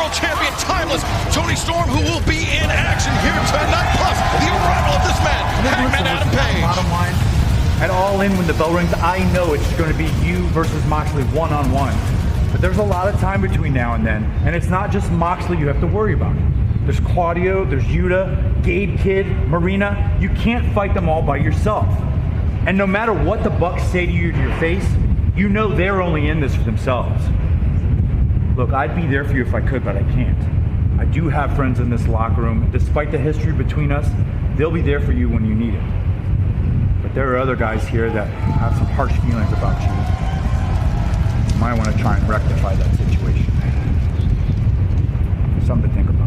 World Champion, timeless Tony Storm, who will be in action here tonight. Plus, the arrival of this man, Hangman Adam Page. Bottom line, at All In, when the bell rings, I know it's going to be you versus Moxley one-on-one. But there's a lot of time between now and then, and it's not just Moxley you have to worry about. There's Claudio, there's Yuta, Gabe Kidd, Marina. You can't fight them all by yourself. And no matter what the Bucks say to you to your face, you know they're only in this for themselves. Look, I'd be there for you if I could, but I can't. I do have friends in this locker room. Despite the history between us, they'll be there for you when you need it. But there are other guys here that have some harsh feelings about you. You might want to try and rectify that situation. Something to think about.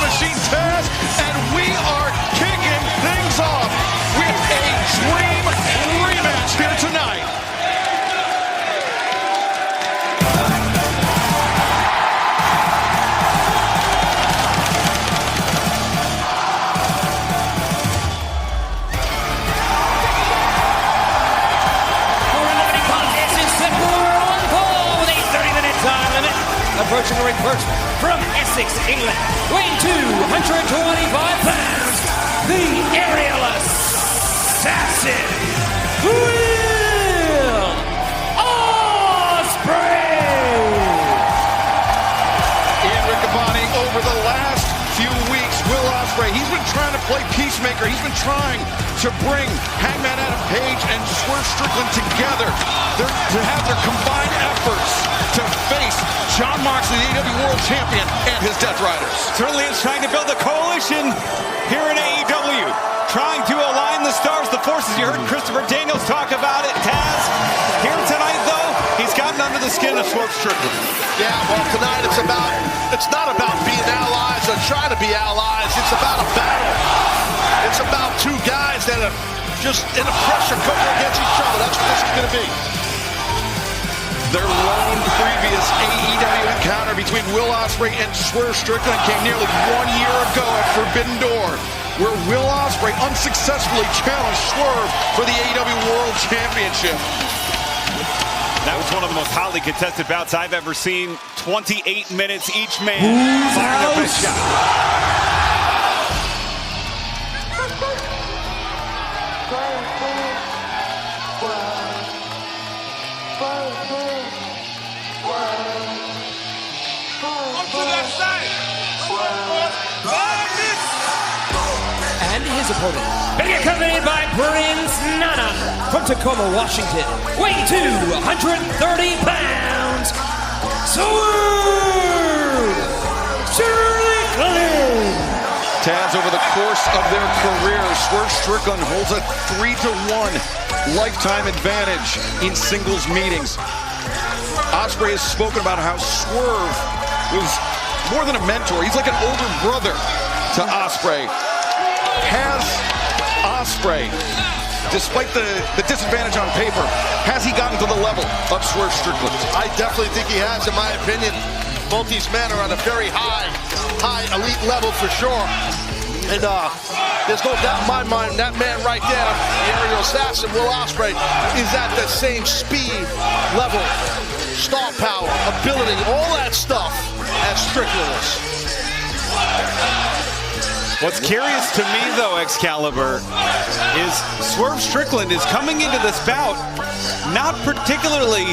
Machine Taz, and we are kicking things off with a dream rematch here tonight. For a limited contest, it's the Brawl Ball with a 30-minute time limit. Approaching the ring first from Essex, England, weighing 225 pounds, the aerial assassin, Will Ospreay! Ian Riccaboni, over the last few weeks, Will Ospreay, he's been trying to play peacemaker. He's been trying to bring Hangman Adam Page and Swerve Strickland together to have their combined efforts to face Jon Moxley, the AEW World Champion, and his Death Riders. Certainly is trying to build a coalition here in AEW, trying to align the stars, the forces. You heard Christopher Daniels talk about it. Taz, here tonight, though, he's gotten under the skin of Swerve Strickland. Yeah, well, tonight it's not about being allies or trying to be allies. It's about a battle. It's about two guys that are just in a pressure cooker against each other. That's what this is going to be. Their lone previous AEW encounter between Will Ospreay and Swerve Strickland came nearly 1 year ago at Forbidden Door, where Will Ospreay unsuccessfully challenged Swerve for the AEW World Championship. That was one of the most hotly contested bouts I've ever seen. 28 minutes each man. Who's firing their best shot. And his opponent, being accompanied by Prince Nana from Tacoma, Washington, weighing 230 pounds, Swerve Strickland. Taz, over the course of their careers, Swerve Strickland holds a 3-1 lifetime advantage in singles meetings. Ospreay has spoken about how Swerve was more than a mentor. He's like an older brother to Ospreay. Has Ospreay, despite the disadvantage on paper, has he gotten to the level of Swerve Strickland? I definitely think he has, in my opinion. Both these men are on a very high elite level for sure. And there's no doubt in my mind that man right there, the aerial assassin, Will Ospreay, is at the same speed level, star power, ability, all that stuff as Strickland is. What's curious to me, though, Excalibur, is Swerve Strickland is coming into this bout not particularly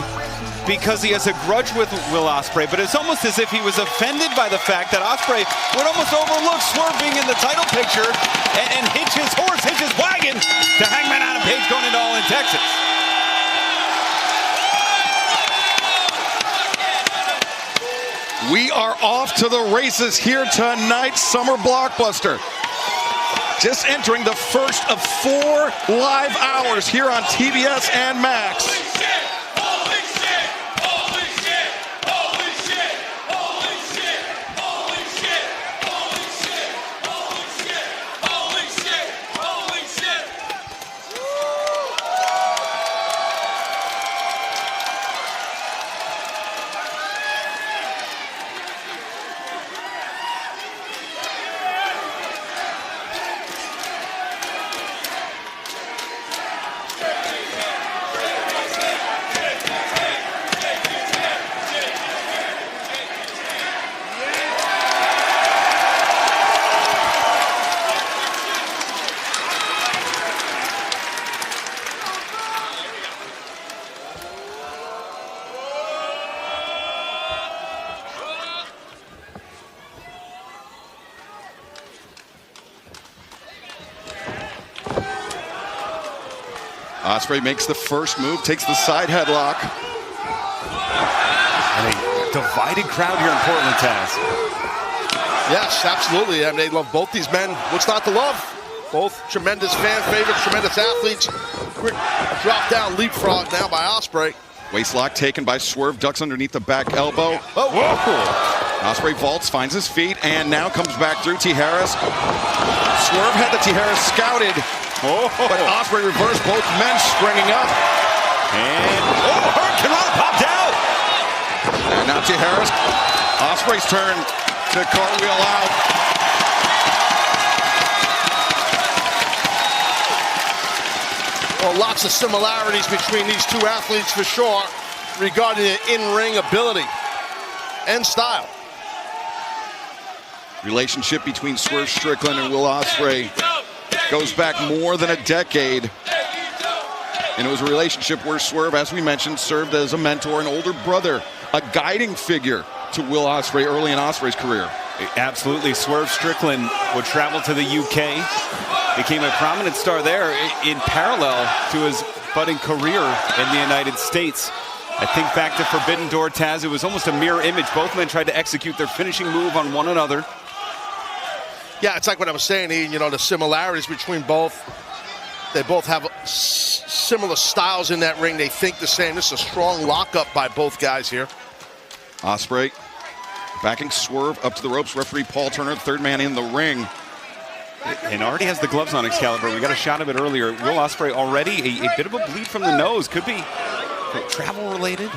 because he has a grudge with Will Ospreay, but it's almost as if he was offended by the fact that Ospreay would almost overlook Swerve being in the title picture and hitch his horse, hitch his wagon to Hangman Adam Page going into All in Texas. We are off to the races here tonight. Summer Blockbuster. Just entering the first of 4 live hours here on TBS and Max. Ospreay makes the first move, takes the side headlock. And a divided crowd here in Portland, Taz. Yes, absolutely. I mean, they love both these men. What's not to love? Both tremendous fan favorites, tremendous athletes. Quick drop down leapfrog now by Ospreay. Waistlock taken by Swerve, ducks underneath the back elbow. Oh, whoa. Ospreay vaults, finds his feet, and now comes back through T. Harris. Swerve had the T. Harris scouted, but Ospreay reversed, both men springing up. And Hurricane Rana popped out. And now T. Harris. Ospreay's turn to cartwheel out. Well, lots of similarities between these two athletes for sure regarding the in-ring ability and style. Relationship between Swerve Strickland and Will Ospreay goes back more than a decade. And it was a relationship where Swerve, as we mentioned, served as a mentor, an older brother, a guiding figure to Will Ospreay early in Ospreay's career. Absolutely. Swerve Strickland would travel to the UK, became a prominent star there in parallel to his budding career in the United States. I think back to Forbidden Door, Taz, it was almost a mirror image. Both men tried to execute their finishing move on one another. Yeah, it's like what I was saying, Ian, you know, the similarities between both. They both have similar styles in that ring. They think the same. This is a strong lockup by both guys here. Ospreay backing Swerve up to the ropes. Referee Paul Turner, third man in the ring. And already has the gloves on, Excalibur. We got a shot of it earlier. Will Ospreay already a bit of a bleed from the nose. Could be travel related.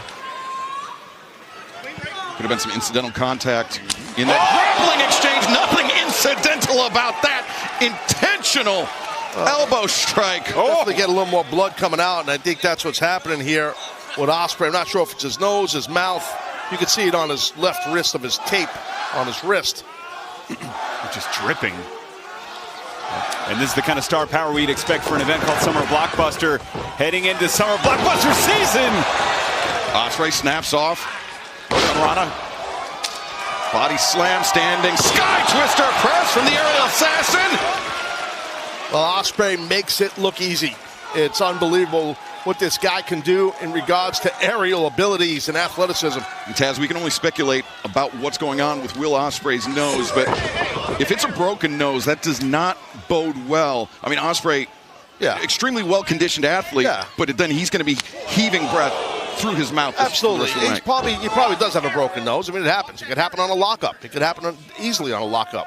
Could have been some incidental contact in that grappling exchange. Nothing incidental about that. Intentional elbow strike. Definitely get a little more blood coming out, and I think that's what's happening here with Ospreay. I'm not sure if it's his nose, his mouth. You can see it on his left wrist of his tape on his wrist. Just dripping. And this is the kind of star power we'd expect for an event called Summer Blockbuster. Heading into Summer Blockbuster season. Ospreay snaps off. Rana. Body slam, standing sky twister press from the aerial assassin. Well, Ospreay makes it look easy. It's unbelievable what this guy can do in regards to aerial abilities and athleticism. And Taz, we can only speculate about what's going on with Will Ospreay's nose, but if it's a broken nose, that does not bode well. I mean, Ospreay, extremely well-conditioned athlete, but then he's going to be heaving breath through his mouth. Absolutely. He probably does have a broken nose. I mean, it happens. It could happen on a lockup. It could happen easily on a lockup.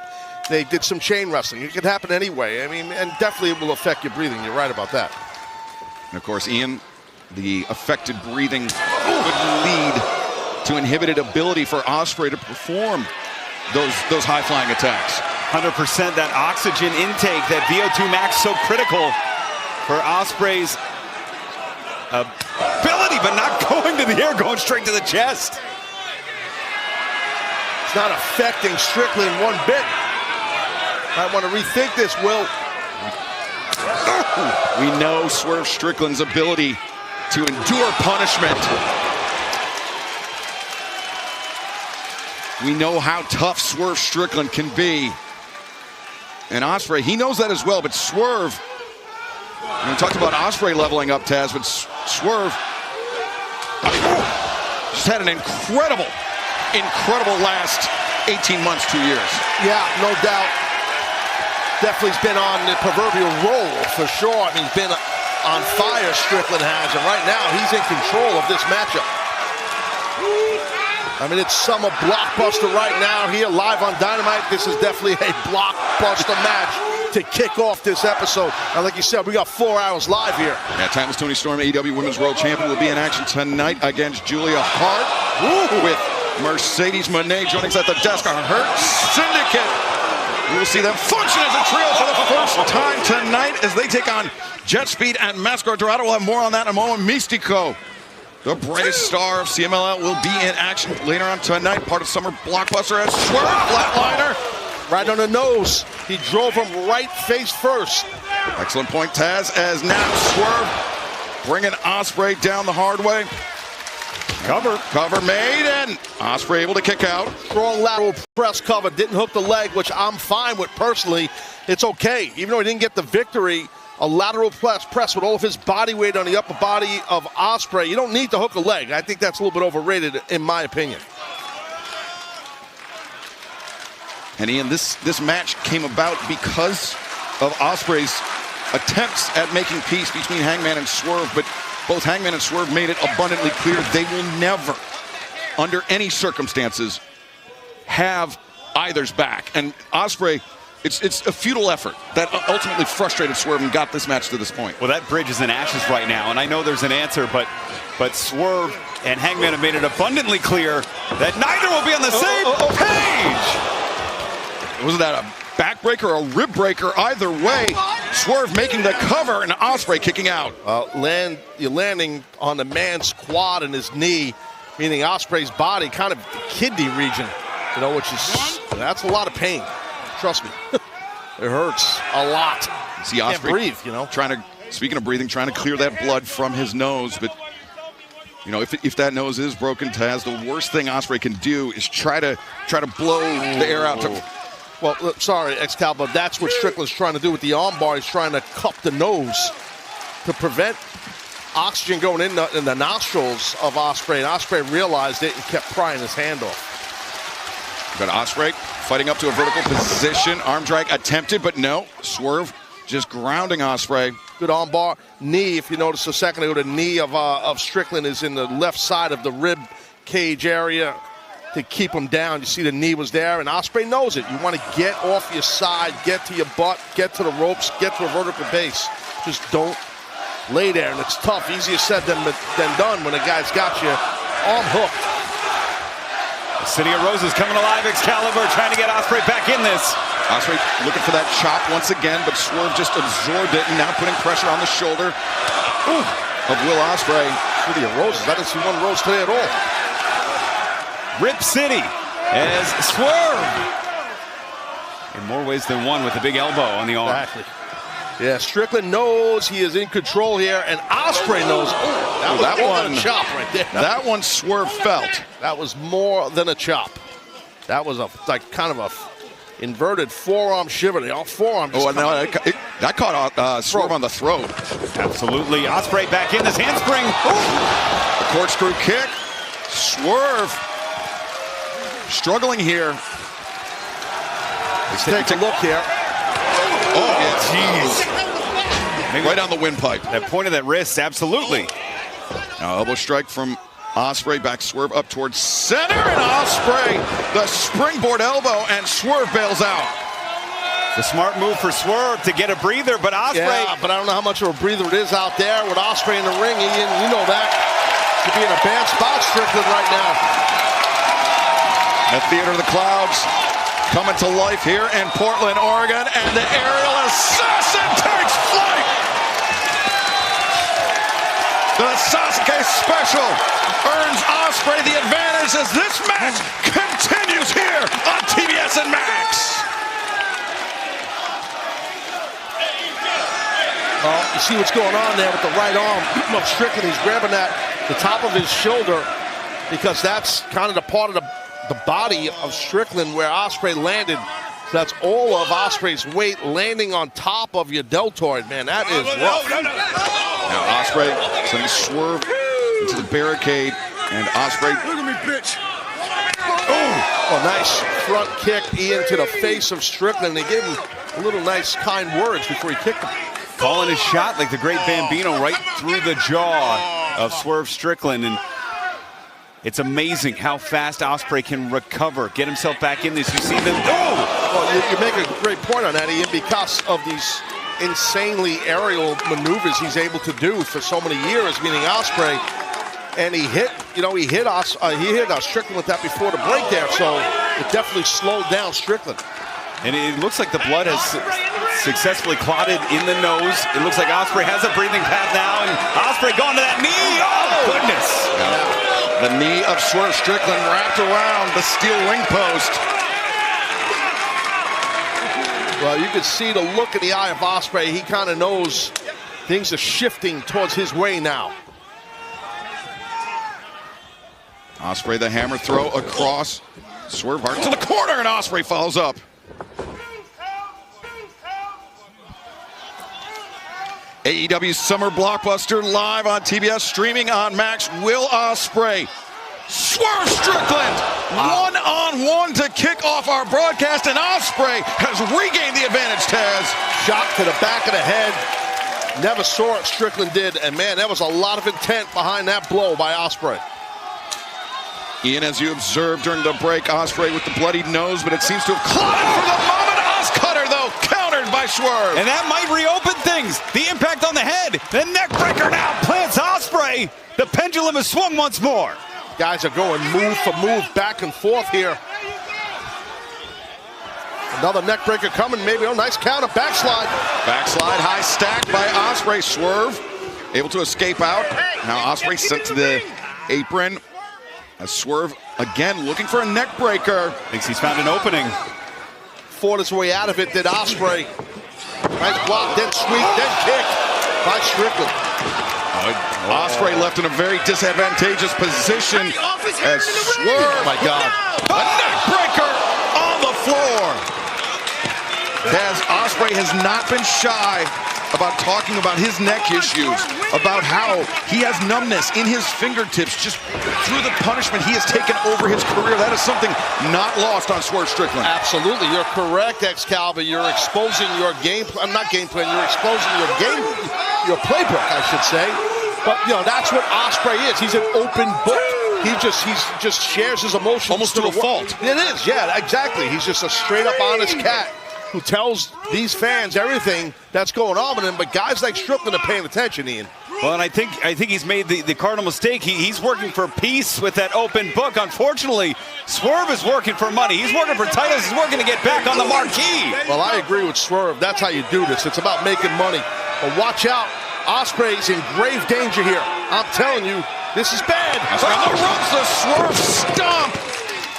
They did some chain wrestling. It could happen anyway. I mean, and definitely it will affect your breathing. You're right about that. And of course, Ian, the affected breathing would lead to inhibited ability for Ospreay to perform those high-flying attacks. 100% that oxygen intake, that VO2 max, so critical for Ospreay's ability, but not going to the air, going straight to the chest. It's not affecting Strickland one bit. Might want to rethink this, Will. We know Swerve Strickland's ability to endure punishment. We know how tough Swerve Strickland can be. And Ospreay, he knows that as well, but Swerve, we talked about Ospreay leveling up, Taz, but Swerve just had an incredible last 18 months, 2 years. Yeah, no doubt. Definitely has been on the proverbial roll for sure. I mean, he's been on fire, Strickland has, and right now he's in control of this matchup. I mean, it's summer blockbuster right now here live on Dynamite. This is definitely a blockbuster match to kick off this episode. And like you said, we got 4 hours live here. Yeah, Timeless Toni Storm, AEW Women's World Champion, will be in action tonight against Julia Hart. With Mercedes Moné joining us at the desk. Our Hurt Syndicate. We will see them function as a trio for the first time tonight as they take on Jet Speed and Mascara Dorado. We'll have more on that in a moment. Mystico, the brightest star of CMLL, will be in action later on tonight. Part of Summer Blockbuster as Swerve Flatliner. Right on the nose. He drove him right face first. Excellent point, Taz, as now Swerve bringing Ospreay down the hard way. Cover made, and Ospreay able to kick out. Strong lateral press cover, didn't hook the leg, which I'm fine with personally. It's okay. Even though he didn't get the victory, a lateral press with all of his body weight on the upper body of Ospreay. You don't need to hook a leg. I think that's a little bit overrated, in my opinion. And Ian, this match came about because of Ospreay's attempts at making peace between Hangman and Swerve, but both Hangman and Swerve made it abundantly clear they will never, under any circumstances, have either's back. And Ospreay, it's a futile effort that ultimately frustrated Swerve and got this match to this point. Well, that bridge is in ashes right now, and I know there's an answer, but Swerve and Hangman have made it abundantly clear that neither will be on the same page. Was that a backbreaker or a rib breaker? Either way, Swerve making the cover and Ospreay kicking out. You're landing on the man's quad and his knee, meaning Ospreay's body, kind of the kidney region, which is, that's a lot of pain. Trust me. It hurts a lot. See Ospreay, can't breathe, speaking of breathing, trying to clear that blood from his nose, but if that nose is broken, Taz, the worst thing Ospreay can do is try to blow the air out to. Well, sorry, Excalibur, that's what Strickland's trying to do with the armbar. He's trying to cup the nose to prevent oxygen going in the nostrils of Ospreay. And Ospreay realized it and kept prying his hand off. But Ospreay fighting up to a vertical position. Arm drag attempted, but no. Swerve just grounding Ospreay. Good armbar. Knee, if you notice a second ago, the knee of Strickland is in the left side of the rib cage area to keep him down. You see the knee was there, and Ospreay knows it. You want to get off your side, get to your butt, get to the ropes, get to a vertical base. Just don't lay there, and it's tough. Easier said than done when a guy's got you arm hooked. The City of Roses coming alive. Excalibur trying to get Ospreay back in this. Ospreay looking for that chop once again, but Swerve just absorbed it and now putting pressure on the shoulder of Will Ospreay. City of Roses. I didn't see one rose today at all. Rip City as Swerve, in more ways than one, with a big elbow on the arm. Exactly. Yeah, Strickland knows he is in control here, and Ospreay knows. That was more than a chop right there. That one Swerve felt. That was more than a chop. That was kind of a inverted forearm shiver. The forearm. That caught Swerve on the throat. Absolutely. Ospreay back in this handspring. The corkscrew kick. Swerve struggling here. Let's take a look here. Oh, jeez. Right on the windpipe. That point of that wrist, absolutely. Now elbow strike from Ospreay, back Swerve up towards center, and Ospreay, the springboard elbow, and Swerve bails out. The smart move for Swerve to get a breather, but Ospreay. Yeah, but I don't know how much of a breather it is out there with Ospreay in the ring. Ian, you know that. Could be in a bad spot, Strickland, right now. The Theater of the Clouds coming to life here in Portland, Oregon, and the aerial assassin takes flight. The Sasuke special earns Ospreay the advantage as this match continues here on TBS and Max. see what's going on there with the right arm of Strickland. He's grabbing the top of his shoulder because that's kind of the part of the body of Strickland where Ospreay landed. So that's all of Ospreay's weight landing on top of your deltoid, man. That is rough. Now Ospreay sending Swerve into the barricade, and Ospreay. Look at me, bitch. Oh, nice front kick, Ian, to the face of Strickland. They gave him a little nice, kind words before he kicked him. Calling his shot like the great Bambino right through the jaw of Swerve Strickland. And it's amazing how fast Ospreay can recover, get himself back in this. You see them. Oh! Well, you make a great point on that, Ian, because of these insanely aerial maneuvers he's able to do for so many years, meaning Ospreay. And he hit Strickland with that before the break there, so it definitely slowed down Strickland. And it looks like the blood has successfully clotted in the nose. It looks like Ospreay has a breathing path now, and Ospreay going to that knee. Oh, goodness. The knee of Swerve Strickland wrapped around the steel ring post. Well, you can see the look in the eye of Ospreay. He kind of knows things are shifting towards his way now. Ospreay the hammer throw across. Swerve hard to the corner, and Ospreay follows up. AEW Summer Blockbuster live on TBS, streaming on Max. Will Ospreay, Swerve Strickland, one-on-one to kick off our broadcast, and Ospreay has regained the advantage, Taz. Shot to the back of the head. Never saw what Strickland did, and man, there was a lot of intent behind that blow by Ospreay. Ian, as you observed during the break, Ospreay with the bloodied nose, but it seems to have clotted for the moment. Oscutter, though, countered by Swerve. And that might reopen things. The impact on the head. The neck breaker now plants Ospreay. The pendulum has swung once more. Guys are going move for move, back and forth here. Another neck breaker coming, maybe a nice counter, backslide. Backslide, high stack by Ospreay. Swerve able to escape out. Now Ospreay sent to the apron. As Swerve again looking for a neck breaker. Thinks he's found an opening. Fought his way out of it, did Ospreay. Nice block, then sweep, then kick by Strickland. Ospreay left in a very disadvantageous position as Swerve, my God, a neck breaker on the floor. As Ospreay has not been shy about talking about his neck issues, about how he has numbness in his fingertips just through the punishment he has taken over his career. That is something not lost on Swerve Strickland. Absolutely, you're correct, Excalibur. You're exposing your game plan, not game plan, you're exposing your playbook, I should say. But, you know, that's what Ospreay is. He's an open book. He just shares his emotions. Almost to a fault. It is, yeah, exactly. He's just a straight up honest cat who tells these fans everything that's going on with him, but guys like Strickland are paying attention, Ian. Well, and I think he's made the cardinal mistake. He's working for peace with that open book. Unfortunately, Swerve is working for money. He's working for titles. He's working to get back on the marquee. Well, I agree with Swerve. That's how you do this. It's about making money. But watch out. Ospreay's in grave danger here. I'm telling you, this is bad. On the ropes, the Swerve stomp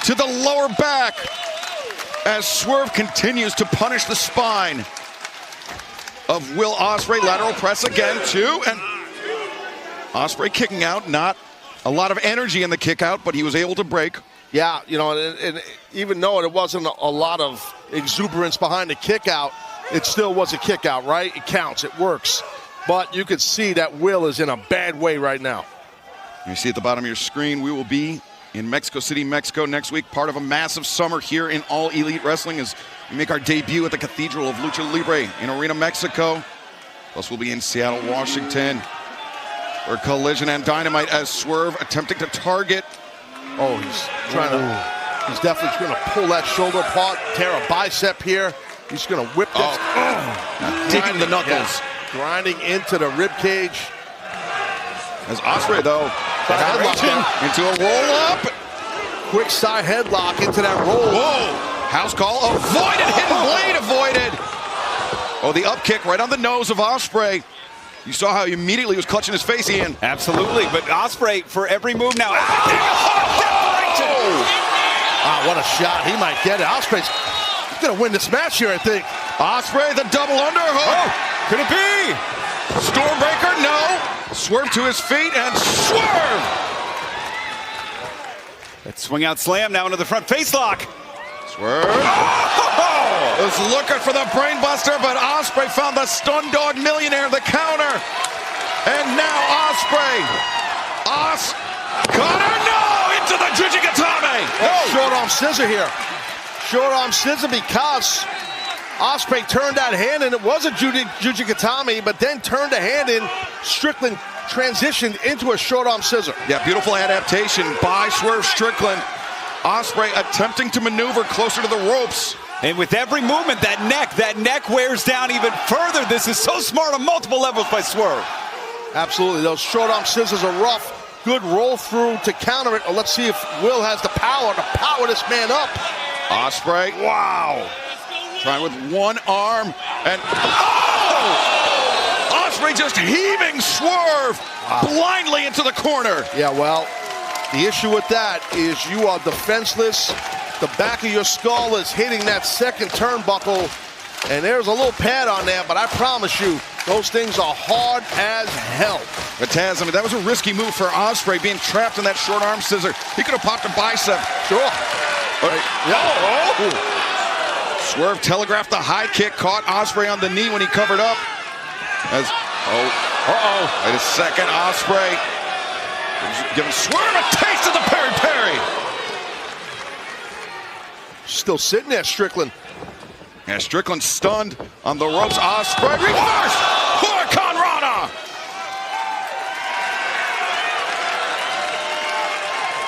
to the lower back as Swerve continues to punish the spine of Will Ospreay. Lateral press again, too, and Ospreay kicking out. Not a lot of energy in the kick out, but he was able to break. Yeah, you know, and even though it wasn't a lot of exuberance behind the kick out, it still was a kick out, right? It counts, it works. But you can see that Will is in a bad way right now. You see at the bottom of your screen, we will be in Mexico City, Mexico next week, part of a massive summer here in All Elite Wrestling as we make our debut at the Cathedral of Lucha Libre in Arena, Mexico. Plus, we'll be in Seattle, Washington for Collision and Dynamite as Swerve attempting to target. Oh, he's definitely going to pull that shoulder apart, tear a bicep here. He's going to whip this. Digging the knuckles. Yeah. Grinding into the rib cage. As Ospreay, though, into a roll-up. Quick side headlock into that roll. Whoa! House call avoided. Hidden blade avoided. Oh, the up kick right on the nose of Ospreay. You saw how he immediately was clutching his face, Ian. Absolutely, but Ospreay for every move now. What a shot. He might get it. Ospreay's going to win this match here, I think. Ospreay, the double underhook. Oh, could it be? Stormbreaker, no. Swerve to his feet and Swerve. That swing out slam now into the front face lock. Swerve. Was looking for the brainbuster, but Ospreay found the Stun Dog Millionaire, the counter. And now Ospreay. Connor, no! Into the Jujigatame. Oh, short arm scissor here. Short arm scissor because Ospreay turned that hand, and it was a Jujigatame, but then turned the hand in. Strickland transitioned into a short arm scissor. Yeah, beautiful adaptation by Swerve Strickland. Ospreay attempting to maneuver closer to the ropes. And with every movement, that neck wears down even further. This is so smart on multiple levels by Swerve. Absolutely, those short arm scissors are rough. Good roll through to counter it. Well, let's see if Will has the power to power this man up. Ospreay, wow. Trying with one arm and Ospreay just heaving Swerve blindly into the corner. Yeah, well, the issue with that is you are defenseless. The back of your skull is hitting that second turnbuckle, and there's a little pad on there, but I promise you, those things are hard as hell. But Taz, I mean, that was a risky move for Ospreay, being trapped in that short arm scissor. He could have popped a bicep. Sure. Swerve telegraphed the high kick, caught Ospreay on the knee when he covered up. Wait a second, Ospreay giving Swerve a taste of the peri-peri. Still sitting there, Strickland. Yeah, Strickland stunned on the ropes. Ospreay reverse! Huracan Rana!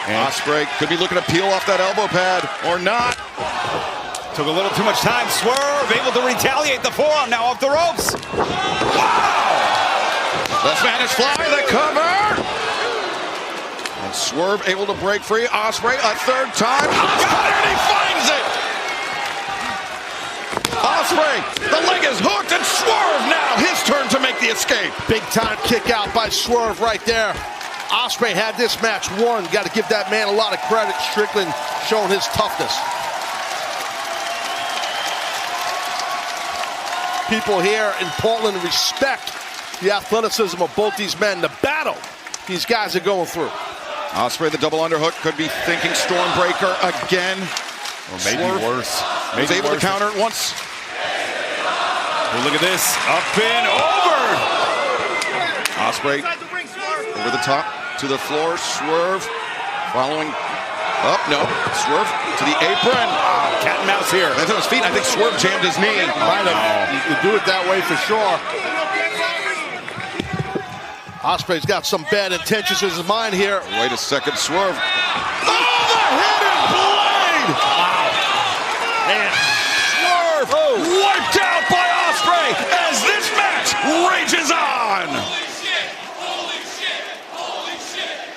Ospreay could be looking to peel off that elbow pad or not. Took a little too much time. Swerve able to retaliate. The forearm now off the ropes. Wow! The Spanish Fly, the cover! And Swerve able to break free. Ospreay a third time. Ospreay, and he finds it! Ospreay, the leg is hooked, and Swerve now his turn to make the escape. Big time kick out by Swerve right there. Ospreay had this match won. Got to give that man a lot of credit. Strickland showing his toughness. People here in Portland respect the athleticism of both these men, the battle these guys are going through. Ospreay, the double underhook, could be thinking Stormbreaker again. Or maybe Swerve worse. was able to counter it once. Well, look at this. Up and over. Ospreay over the top to the floor. Swerve following up. No. Swerve to the apron. Cat and mouse here. That's on his feet. I think Swerve jammed his knee. You could do it that way for sure. Ospreay's got some bad intentions in his mind here. Wait a second, Swerve. Oh, the hidden blade! Wow. And Swerve wiped out by Ospreay as this match rages on. Holy shit!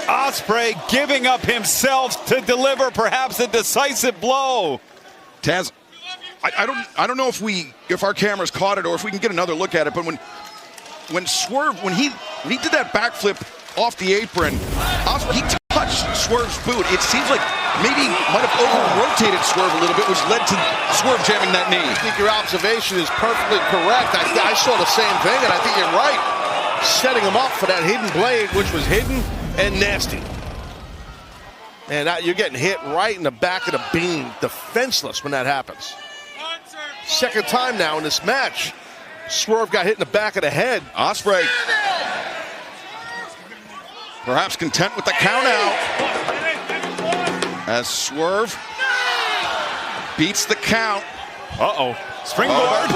Ospreay giving up himself to deliver perhaps a decisive blow. Taz, I don't know if our cameras caught it or if we can get another look at it, but when Swerve when he did that backflip off the apron, Ospreay, he touched Swerve's boot. It seems like maybe might have over-rotated Swerve a little bit, which led to Swerve jamming that knee. I think your observation is perfectly correct. I saw the same thing, and I think you're right. Setting him up for that hidden blade, which was hidden and nasty. And you're getting hit right in the back of the beam, defenseless when that happens. Second time now in this match. Swerve got hit in the back of the head. Ospreay perhaps content with the count out as Swerve beats the count. Springboard.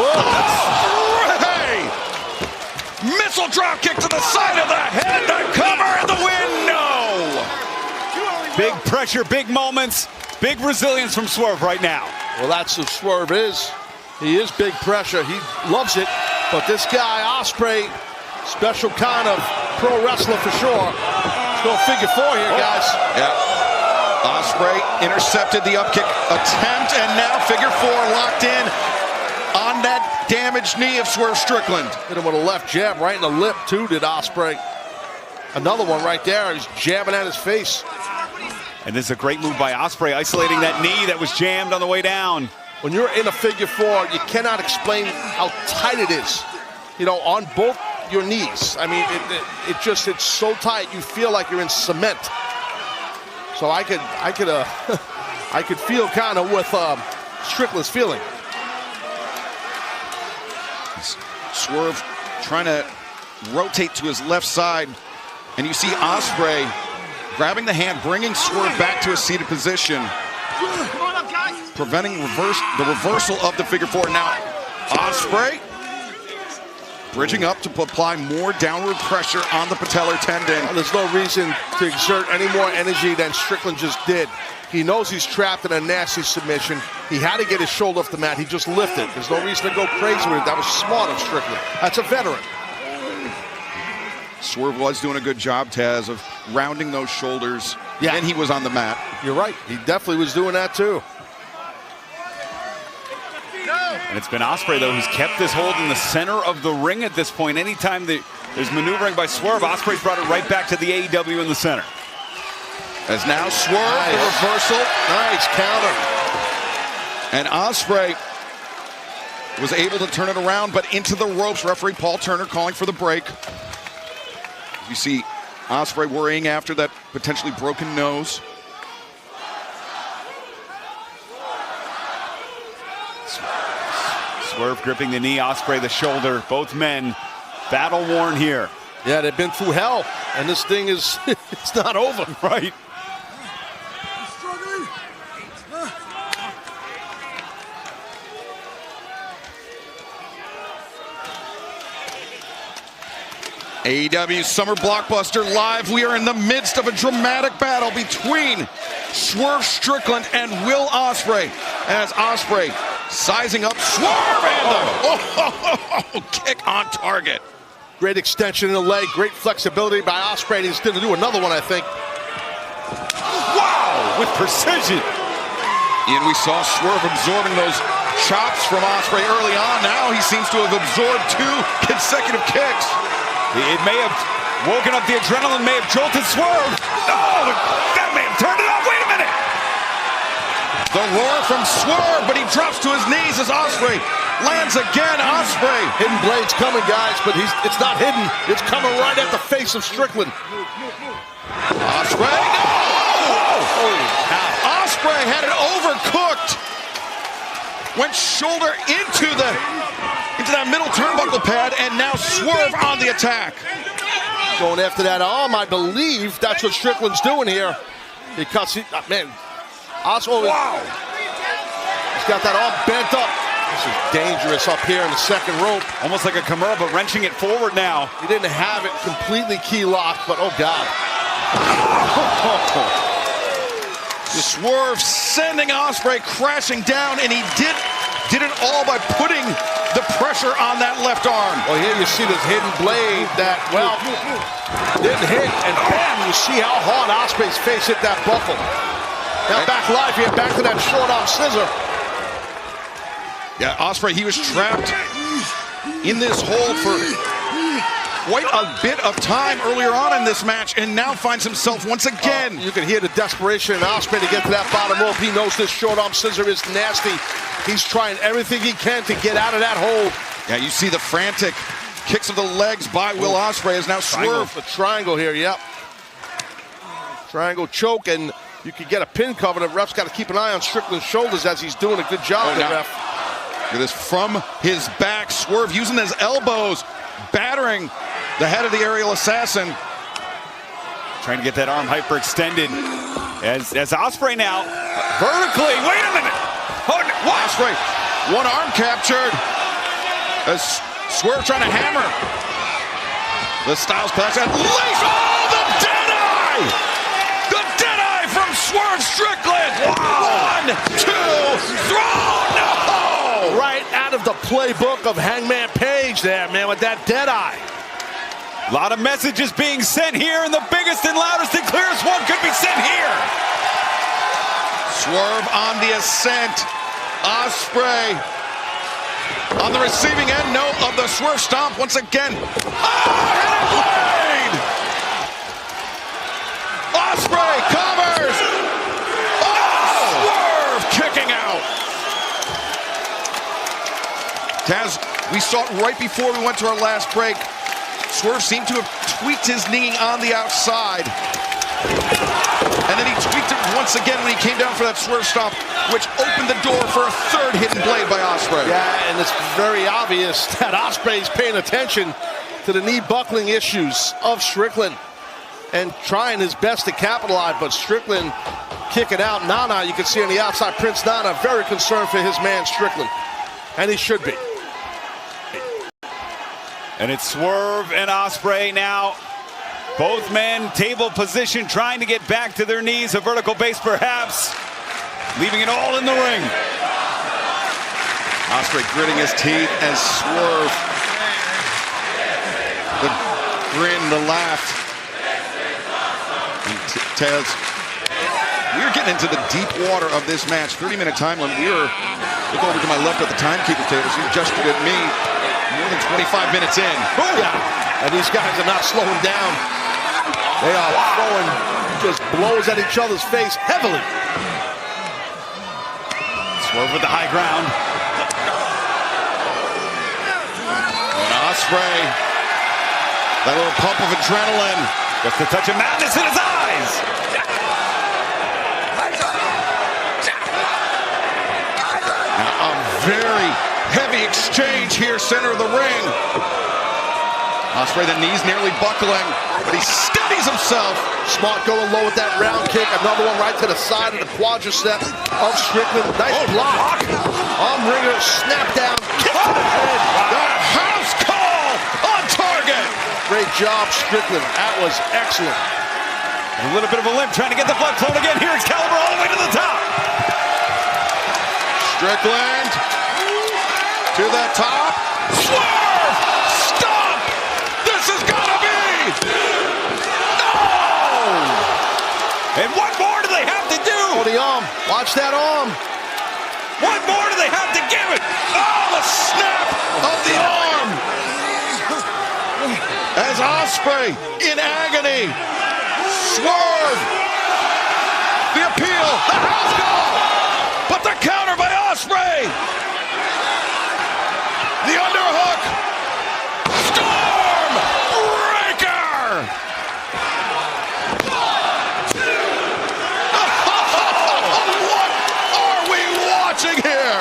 Hey! Missile drop kick to the side of the head, the cover, and the win. No! Big pressure, big moments, big resilience from Swerve right now. Well, that's who Swerve is. He is big pressure. He loves it. But this guy, Ospreay, special kind of pro wrestler for sure. Let's go figure four here, guys. Yeah. Ospreay intercepted the upkick attempt, and now figure four locked in on that damaged knee of Swerve Strickland. Hit him with a left jab right in the lip, too, did Ospreay. Another one right there. He's jabbing at his face. And this is a great move by Ospreay, isolating that knee that was jammed on the way down. when you're in a figure four, you cannot explain how tight it is, you know, on both your knees. I mean, it's so tight, you feel like you're in cement. So I could I could feel kind of what Strickland's feeling. Swerve trying to rotate to his left side, and you see Ospreay grabbing the hand, bringing Swerve back to a seated position, preventing the reversal of the figure four. Now Ospreay bridging up to apply more downward pressure on the patellar tendon. Well, there's no reason to exert any more energy than Strickland just did. He knows he's trapped in a nasty submission. He had to get his shoulder off the mat. He just lifted. There's no reason to go crazy with it. That was smart of Strickland. That's a veteran. Swerve was doing a good job, Taz, of rounding those shoulders. Yeah. And he was on the mat. You're right. He definitely was doing that too. And it's been Ospreay, though, who's kept this hold in the center of the ring at this point. Anytime there's maneuvering by Swerve, Ospreay's brought it right back to the AEW in the center. As now Swerve, the reversal. Nice counter. And Ospreay was able to turn it around, but into the ropes. Referee Paul Turner calling for the break. You see Ospreay worrying after that potentially broken nose. Swerve gripping the knee, Ospreay the shoulder. Both men battle-worn here. Yeah, they've been through hell, and this thing is, it's not over. Right. AEW Summer Blockbuster Live. We are in the midst of a dramatic battle between Swerve Strickland and Will Ospreay. As Ospreay sizing up Swerve and the kick on target. Great extension in the leg, great flexibility by Ospreay. He's going to do another one, I think. Wow, with precision. And we saw Swerve absorbing those chops from Ospreay early on. Now he seems to have absorbed 2 consecutive kicks. It may have woken up the adrenaline, may have jolted Swerve. Oh, that may have turned it off. Wait a minute. The roar from Swerve, but he drops to his knees as Ospreay lands again. Ospreay. Hidden blades coming, guys, but it's not hidden. It's coming right at the face of Strickland. Ospreay, no! Holy cow. Ospreay had it overcooked. Went shoulder into that middle turnbuckle pad, and now Swerve on the attack. Going after that arm, I believe that's what Strickland's doing here. Because man, Ospreay, wow. He's got that arm bent up. This is dangerous up here in the second rope. Almost like a Kimura, but wrenching it forward now. He didn't have it completely key locked, but oh God. Swerve sending Ospreay crashing down, and he did it all by putting the pressure on that left arm. Well, here you see this hidden blade that, well, didn't hit, and bam, you see how hard Ospreay's face hit that buckle. Now back live here, back to that short arm scissor. Yeah, Ospreay, he was trapped in this hold for quite a bit of time earlier on in this match, and now finds himself once again. You can hear the desperation in Ospreay to get to that bottom rope. He knows this short arm scissor is nasty. He's trying everything he can to get out of that hold. Yeah, you see the frantic kicks of the legs by Will Ospreay as now Swerve. A triangle here, yep. Triangle choke, and you can get a pin cover. The ref's got to keep an eye on Strickland's shoulders as he's doing a good job there, ref. Look at this from his back. Swerve using his elbows, battering the head of the aerial assassin. Trying to get that arm hyperextended. As Ospreay now vertically. Wait a minute. Ospreay, one arm captured. As Swerve trying to hammer. The Styles Clash at least. Oh, the dead eye! The dead eye from Swerve Strickland. Wow. 1, 2, throw. No! Right out of the playbook of Hangman Page there, man, with that dead eye. A lot of messages being sent here, and the biggest and loudest and clearest one could be sent here. Swerve on the ascent. Ospreay on the receiving end note of the Swerve stomp once again. Oh, blade! Ospreay covers. Oh, Swerve kicking out. Taz, we saw it right before we went to our last break. Swerve seemed to have tweaked his knee on the outside. And then he tweaked it once again when he came down for that Swerve stomp, which opened the door for a third hidden blade by Ospreay. Yeah, and it's very obvious that Ospreay's paying attention to the knee buckling issues of Strickland and trying his best to capitalize, but Strickland kicking out. Nana, you can see on the outside, Prince Nana, very concerned for his man Strickland, and he should be. And it's Swerve and Ospreay now. Both men table position, trying to get back to their knees. A vertical base perhaps, leaving it all in the ring. Ospreay gritting his teeth as Swerve, the grin, the laugh. Taz, we're getting into the deep water of this match. 30-minute time limit. Look over to my left at the timekeeper table. He gestured at me. More than 25 minutes in. Oh, yeah. And these guys are not slowing down. They are throwing just blows at each other's face heavily. Swerve with the high ground. And Ospreay, that little pump of adrenaline. Just a touch of madness in his eyes. Now a very heavy exchange here, center of the ring. Ospreay, the knees nearly buckling, but he steadies himself. Smart going low with that round kick. Another one right to the side of the quadricep of Strickland. Nice block. Arm ringer, snap down, kick to the head. The house call on target. Great job, Strickland. That was excellent. A little bit of a limp, trying to get the blood flowing again. Here Excalibur all the way to the top. Strickland to the top. Swerve! Stop! This has got to be! No! And what more do they have to do? Oh, the arm. Watch that arm. What more do they have to give it? Oh, the snap of the arm! As Ospreay in agony. Swerve! The appeal, the house call! But the counter by Ospreay! The underhook! Storm Breaker! What are we watching here?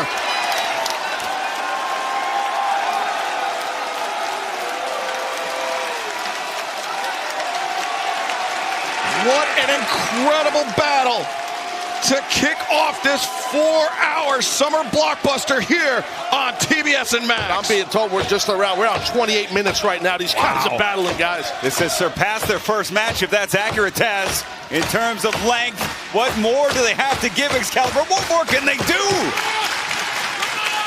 What an incredible battle to kick off this 4-hour summer blockbuster here on TBS and Max. I'm being told we're on 28 minutes right now. These guys are battling, guys. This has surpassed their first match, if that's accurate, Taz. In terms of length, what more do they have to give Excalibur? What more can they do?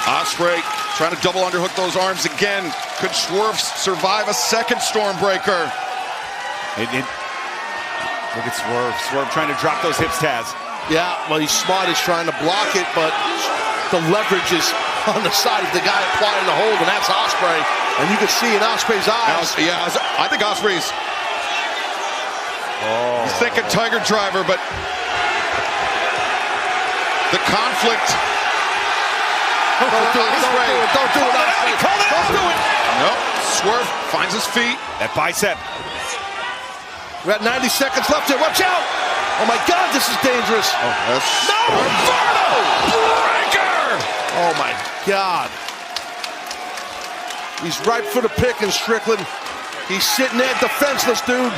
Ospreay trying to double underhook those arms again. Could Swerve survive a second Stormbreaker? Look at Swerve. Swerve trying to drop those hips, Taz. Yeah, well, he's smart. He's trying to block it, but the leverage is on the side of the guy applying the hold, and that's Ospreay. And you can see in Ospreay's eyes. Yeah, I think Ospreay's he's thinking Tiger Driver, but the conflict. Don't do it, Ospreay. Don't do it. Nope. Swerve finds his feet. That bicep. We're at 90 seconds left here. Watch out. Oh, my God, this is dangerous. Oh, that's No! Inferno Breaker! Oh, my God. He's ripe for the picking, Strickland. He's sitting there defenseless, dude.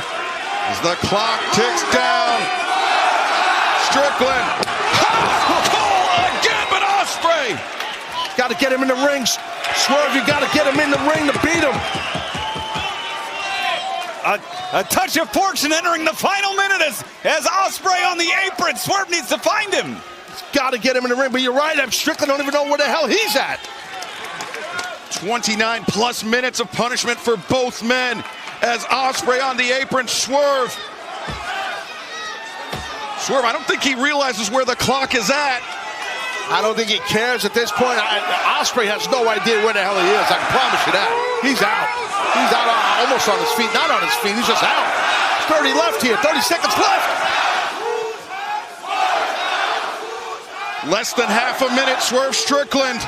As the clock ticks down. Strickland. Call again, but Ospreay. Got to get him in the rings. Swerve, you got to get him in the ring to beat him. A touch of fortune entering the final minute as Ospreay on the apron. Swerve needs to find him. Got to get him in the ring, but you're right. Strickland don't even know where the hell he's at. 29 plus minutes of punishment for both men as Ospreay on the apron. Swerve, I don't think he realizes where the clock is at. I don't think he cares at this point. Ospreay has no idea where the hell he is. I can promise you that. He's out. He's out almost on his feet. Not on his feet. He's just out. 30 left here. 30 seconds left. Less than half a minute. Swerve Strickland.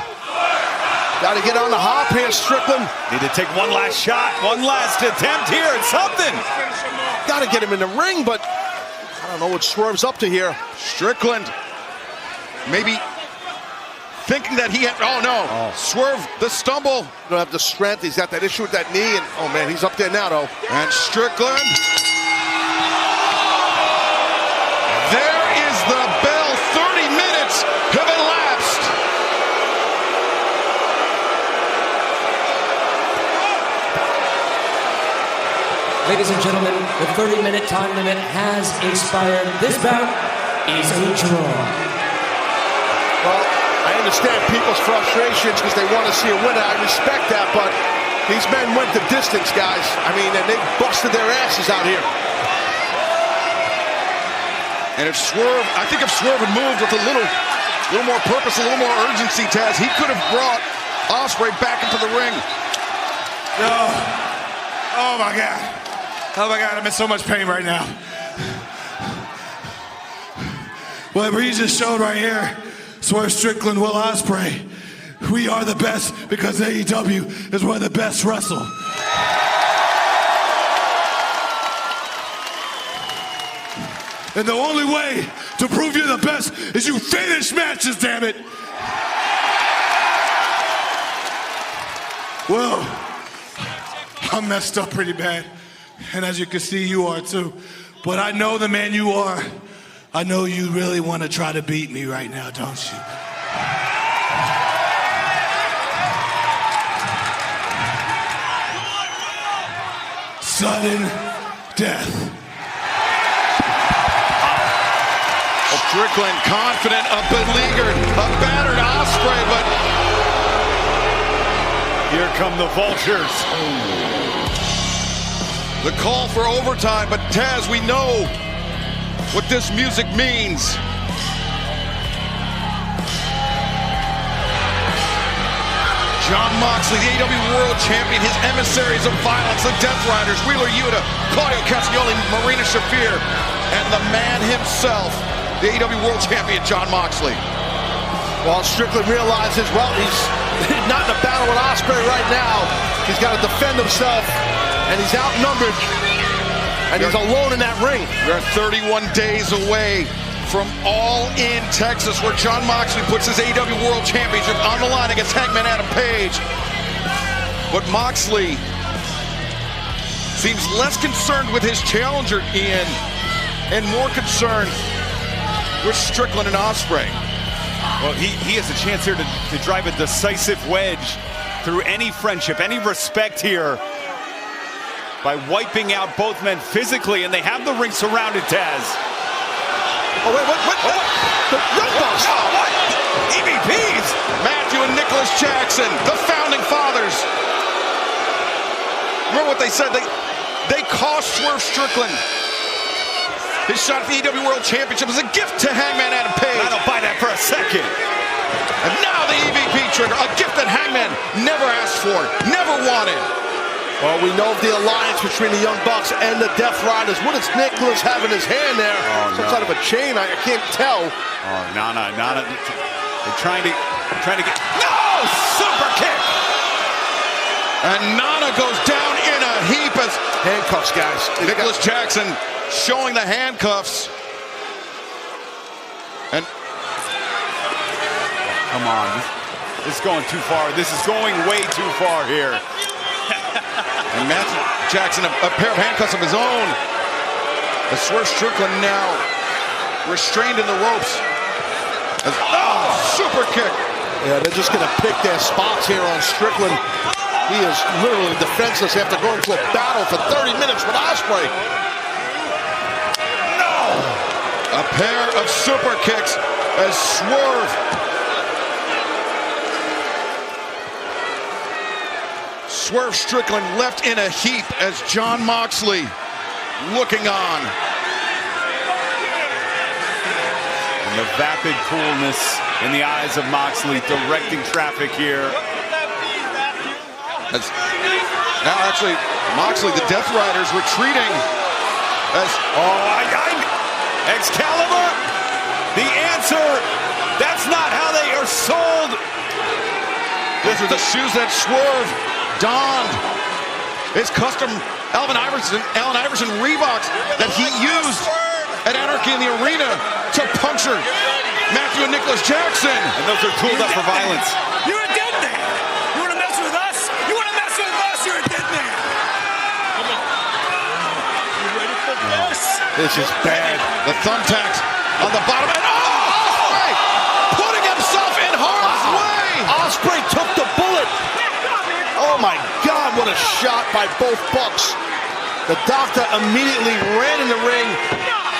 Got to get on the hop here, Strickland. Need to take one last shot, one last attempt here at something. Got to get him in the ring, but I don't know what Swerve's up to here. Strickland maybe thinking that he had, oh no, Swerve, the stumble. Don't have the strength. He's got that issue with that knee, and oh man, he's up there now though. And Strickland. There is the bell. 30 minutes have elapsed. Ladies and gentlemen, the 30-minute time limit has expired. This bout is a draw. Well, I understand people's frustrations because they want to see a winner. I respect that, but these men went the distance, guys. I mean, and they busted their asses out here. And if Swerve, I think if Swerve had moved with a little more purpose, a little more urgency, Taz, he could have brought Ospreay back into the ring. Oh my God. Oh my God, I'm in so much pain right now. Whatever he just showed right here, Swerve Strickland, Will Ospreay. We are the best because AEW is where the best wrestle. And the only way to prove you're the best is you finish matches, damn it. Well, I'm messed up pretty bad. And as you can see, you are too. But I know the man you are. I know you really want to try to beat me right now, don't you? Sudden death. Strickland confident, a beleaguered, a battered Ospreay, but Here come the Vultures. the call for overtime. But Taz, we know what this music means. Jon Moxley, the AEW World Champion, his emissaries of violence, the Death Riders, Wheeler Yuta, Claudio Castagnoli, Marina Shafir, and the man himself, the AEW World Champion, Jon Moxley. Well, Strickland realizes, well, he's not in a battle with Ospreay right now. He's got to defend himself, and he's outnumbered, and he's alone in that ring. We're 31 days away from All In Texas, where Jon Moxley puts his AEW World Championship on the line against Hangman Adam Page. But Moxley seems less concerned with his challenger, Ian, and more concerned with Strickland and Ospreay. Well, he has a chance here to drive a decisive wedge through any friendship, any respect here by wiping out both men physically, and they have the ring surrounded, Taz. Oh, wait, what? The Young Bucks. Oh, what? EVPs! Matthew and Nicholas Jackson, the founding fathers. Remember what they said? They cost Swerve Strickland his shot at the AEW World Championship as a gift to Hangman Adam Page. I don't buy that for a second. And now the EVP trigger, a gift that Hangman never asked for, never wanted. Well, we know of the alliance between the Young Bucks and the Death Riders. What does Nicholas have in his hand there? Some sort of a chain, I can't tell. Oh, Nana. They're trying to get... No! Super kick! And Nana goes down in a heap as Handcuffs, guys. Nicholas Jackson showing the handcuffs. And Come on. This is going too far. This is going way too far here. And Matthew Jackson, a pair of handcuffs of his own. As Swerve Strickland now restrained in the ropes. Super kick. Yeah, they're just going to pick their spots here on Strickland. He is literally defenseless after going to a battle for 30 minutes with Ospreay. A pair of super kicks as Swerve Strickland left in a heap as Jon Moxley looking on. And the vapid coolness in the eyes of Moxley directing traffic here. Now actually, Moxley, the Death Riders retreating as... Excalibur, the answer, that's not how they are sold. These are the shoes that Swerve donned. His custom Allen Iverson Reeboks that he used at Anarchy in the Arena to puncture Matthew and Nicholas Jackson. And those are tooled up for violence. You're a dead man. You want to mess with us? You want to mess with us? You're a dead man. Come on. You ready for this? This is bad. The thumbtacks on the bottom. And Ospreay putting himself in harm's way. Ospreay took the bullet. Oh my God, what a shot by both Bucks. The doctor immediately ran in the ring,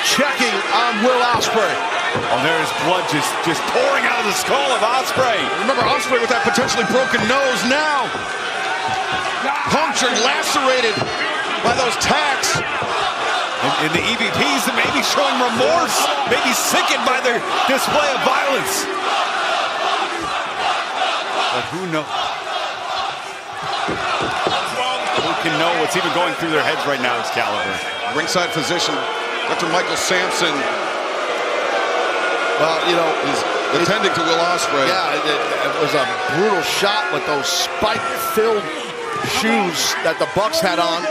checking on Will Ospreay. Oh, there's blood just pouring out of the skull of Ospreay. Remember Ospreay with that potentially broken nose now. Punctured, lacerated by those tacks. And the EVPs that may be showing remorse, maybe sickened by their display of violence. But who knows? Who can know what's even going through their heads right now, Excalibur? Ringside physician, Dr. Michael Sampson. Well, you know, is attending to Will Ospreay. Yeah, it was a brutal shot with those spike-filled shoes that the Bucks had on.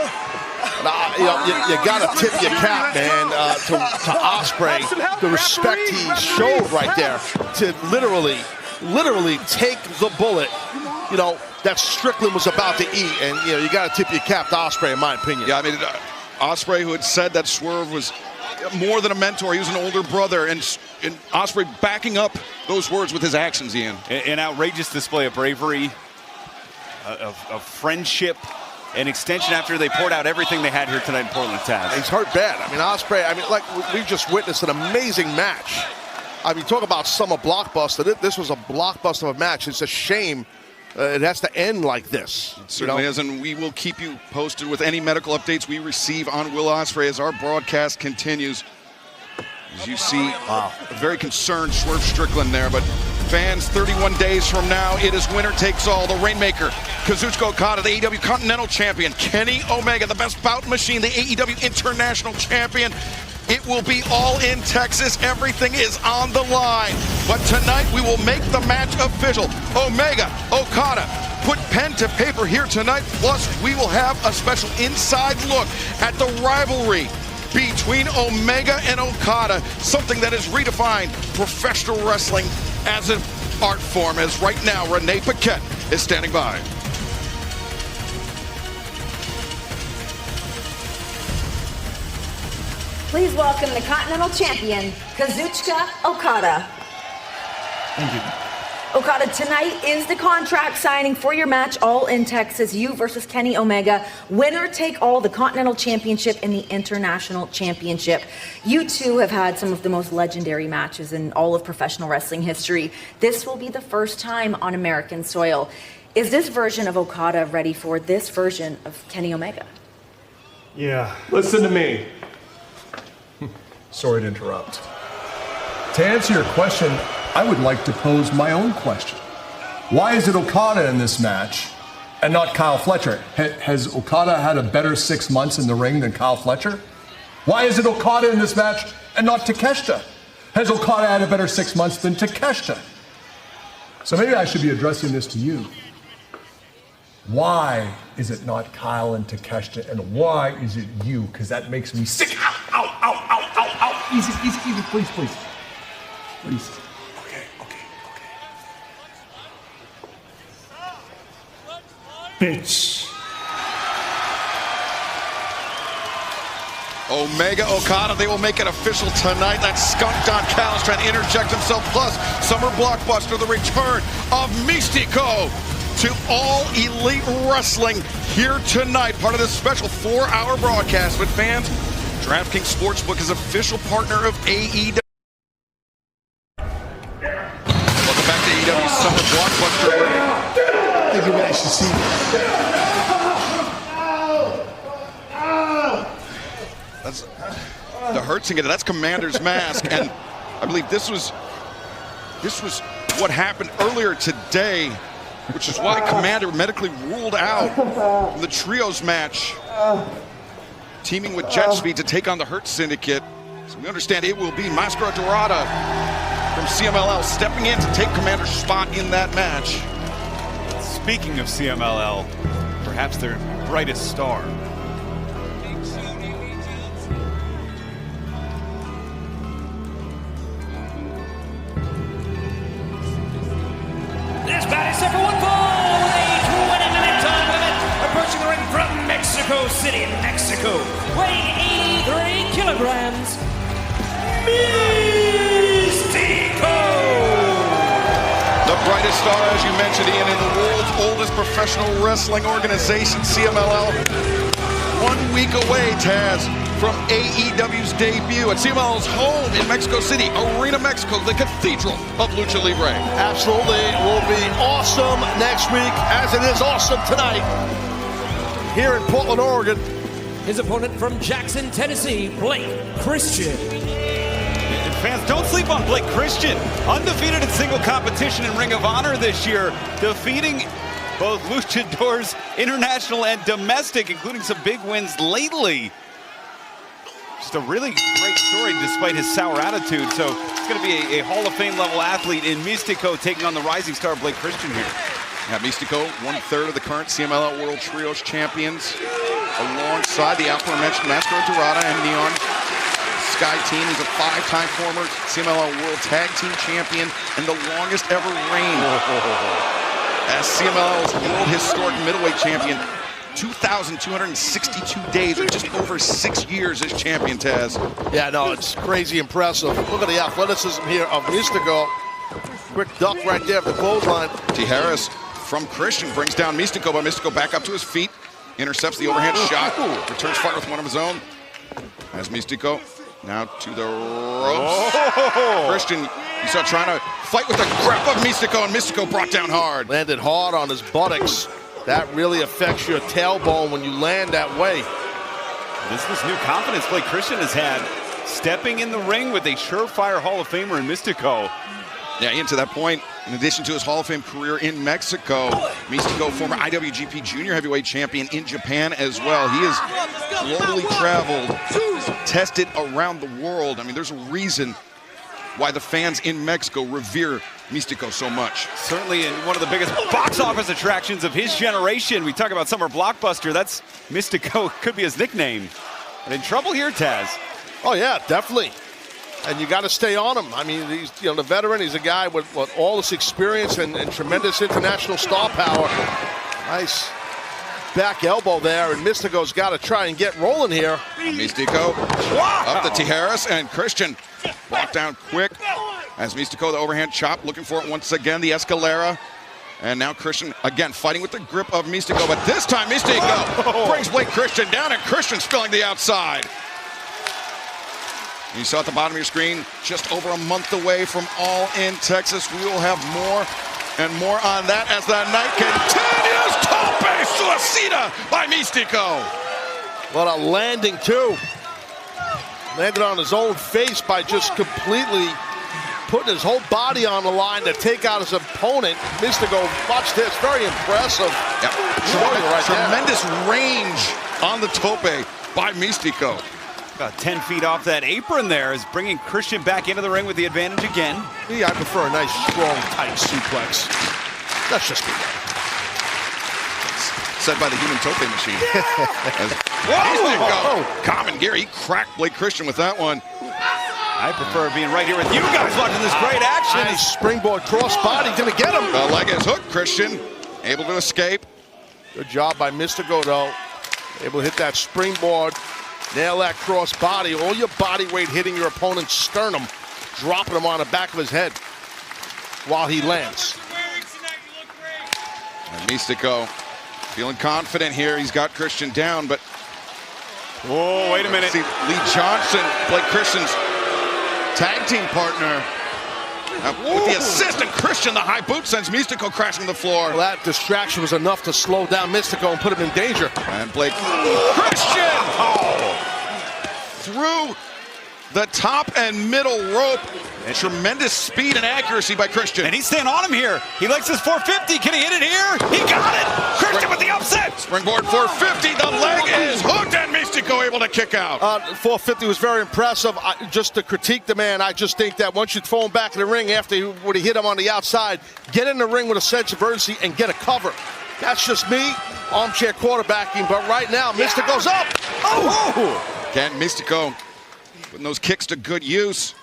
You know, you got to tip your cap, man, to Ospreay, the respect he showed right there to literally take the bullet, you know, that Strickland was about to eat. And, you know, you got to tip your cap to Ospreay, in my opinion. Yeah, I mean, Ospreay, who had said that Swerve was more than a mentor, he was an older brother, and Ospreay backing up those words with his actions, Ian. An outrageous display of bravery, of friendship, an extension after they poured out everything they had here tonight in Portland, Taz. He's hurt bad. I mean, Ospreay, like we've just witnessed an amazing match. I mean, talk about summer blockbuster. This was a blockbuster of a match. It's a shame it has to end like this. It certainly is, and we will keep you posted with any medical updates we receive on Will Ospreay as our broadcast continues. As you see, a very concerned Swerve Strickland there, but fans, 31 days from now, it is winner takes all. The Rainmaker, Kazuchika Okada, the AEW Continental Champion, Kenny Omega, the Best Bout Machine, the AEW International Champion. It will be all in Texas. Everything is on the line. But tonight, we will make the match official. Omega, Okada, put pen to paper here tonight. Plus, we will have a special inside look at the rivalry between Omega and Okada, something that has redefined professional wrestling as an art form. As right now, Renee Paquette is standing by. Please welcome the Continental Champion, Kazuchika Okada. Thank you. Okada, tonight is the contract signing for your match, All in Texas, you versus Kenny Omega. Winner take all, the Continental Championship and the International Championship. You two have had some of the most legendary matches in all of professional wrestling history. This will be the first time on American soil. Is this version of Okada ready for this version of Kenny Omega? Yeah, listen to me. Sorry to interrupt. To answer your question, I would like to pose my own question. Why is it Okada in this match and not Kyle Fletcher? Has Okada had a better 6 months in the ring than Kyle Fletcher? Why is it Okada in this match and not Takeshita? Has Okada had a better 6 months than Takeshita? So maybe I should be addressing this to you. Why is it not Kyle and Takeshita, and why is it you? Because that makes me sick. Ow, ow, ow, ow, ow, ow. Easy, please. Please. Okay. Bitch. Omega Okada, they will make it official tonight. That skunk Don Callis trying to interject himself. Plus, summer blockbuster, the return of Místico to All Elite Wrestling here tonight. Part of this special 4-hour broadcast with fans. DraftKings Sportsbook is official partner of AEW. Welcome back to AEW Summer Blockbuster. I think you guys should see That's the Hurt Singer. That's Commander's Mask, and I believe this was what happened earlier today, which is why Commander medically ruled out from the Trios match, teaming with Jet Speed to take on the Hurt Syndicate. So we understand it will be Mascara Dorada from CMLL stepping in to take Commander's spot in that match. Speaking of CMLL, perhaps their brightest star. This bout is set for one fall with a 20-minute time limit. Approaching the ring from Mexico City, Mexico, weighing 83 kilograms, Místico. The brightest star, as you mentioned, Ian, in the world's oldest professional wrestling organization, CMLL. 1 week away, Taz, from AEW's debut at CMLL's home in Mexico City, Arena Mexico, the cathedral of Lucha Libre. Absolutely. It will be awesome next week, as it is awesome tonight here in Portland, Oregon. His opponent from Jackson, Tennessee, Blake Christian. And fans, don't sleep on Blake Christian. Undefeated in single competition in Ring of Honor this year, defeating both luchadors, international and domestic, including some big wins lately. Just a really great story despite his sour attitude. So it's going to be a Hall of Fame level athlete in Místico taking on the rising star Blake Christian here. Yeah, Místico, 1/3 of the current CMLL World Trios champions, alongside the aforementioned Máscara Dorada and Neon Sky team. He's a 5-time former CMLL World Tag Team Champion and the longest ever reign as CMLL's World Historic Middleweight Champion. 2,262 days, or just over 6 years as champion, Taz. Yeah, no, it's crazy impressive. Look at the athleticism here of Místico. Quick duck right there at the clothesline. Tijeras from Christian brings down Místico, but Místico back up to his feet, intercepts the overhand shot, returns fire with one of his own. As Místico now to the ropes. Christian, you saw trying to fight with the grip of Místico, and Místico brought down hard. Landed hard on his buttocks. That really affects your tailbone when you land that way. This is new confidence Blake Christian has had, stepping in the ring with a surefire Hall of Famer in Místico. Yeah, Ian, to that point, in addition to his Hall of Fame career in Mexico, Místico, former IWGP Junior Heavyweight Champion in Japan as well. He has globally traveled, tested around the world. I mean, there's a reason why the fans in Mexico revere Místico so much. Certainly in one of the biggest box office attractions of his generation. We talk about Summer Blockbuster, that's Místico, could be his nickname. But in trouble here, Taz. Oh yeah, definitely. And you got to stay on him. I mean, he's the veteran. He's a guy with all this experience and tremendous international star power. Nice back elbow there, and Místico's got to try and get rolling here. Místico up the Tijeras, and Christian brought down quick as Místico, the overhand chop, looking for it once again, the Escalera. And now Christian, again, fighting with the grip of Místico, but this time Místico brings Blake Christian down, and Christian's filling the outside. You saw at the bottom of your screen, just over a month away from All In Texas. We will have more and more on that as the night continues. Tope Suicida by Místico. What a landing, too. Landed on his own face by just completely putting his whole body on the line to take out his opponent. Místico, watch this, very impressive. Yep. Tremendous range on the tope by Místico. About 10 feet off that apron there is bringing Christian back into the ring with the advantage again. Yeah, I prefer a nice, strong, tight suplex. That's just me. Said by the human tope machine. Whoa! Common gear, he cracked Blake Christian with that one. I prefer being right here with you guys watching this great action. Nice springboard cross body, gonna get him. The leg is hooked, Christian. Able to escape. Good job by Místico, though. Able to hit that springboard. Nail that cross body. All your body weight hitting your opponent's sternum, dropping him on the back of his head while he lands. And Místico feeling confident here. He's got Christian down, but... Oh, wait a minute. See, Lee Johnson, Blake Christian's tag team partner. With the assist, and Christian, the high boot, sends Místico crashing to the floor. Well, that distraction was enough to slow down Místico and put him in danger. And Blake Christian through the top and middle rope. And tremendous speed and accuracy by Christian. And he's staying on him here. He likes his 450. Can he hit it here? He got it. Christian with the upset. Springboard 450. The leg is hooked, and Místico Mystico able to kick out. 450 was very impressive. Just to critique the man, I just think that once you throw him back in the ring after he would have hit him on the outside, get in the ring with a sense of urgency and get a cover. That's just me, armchair quarterbacking. But right now, Mystico's up. Oh! Again, Mystico putting those kicks to good use.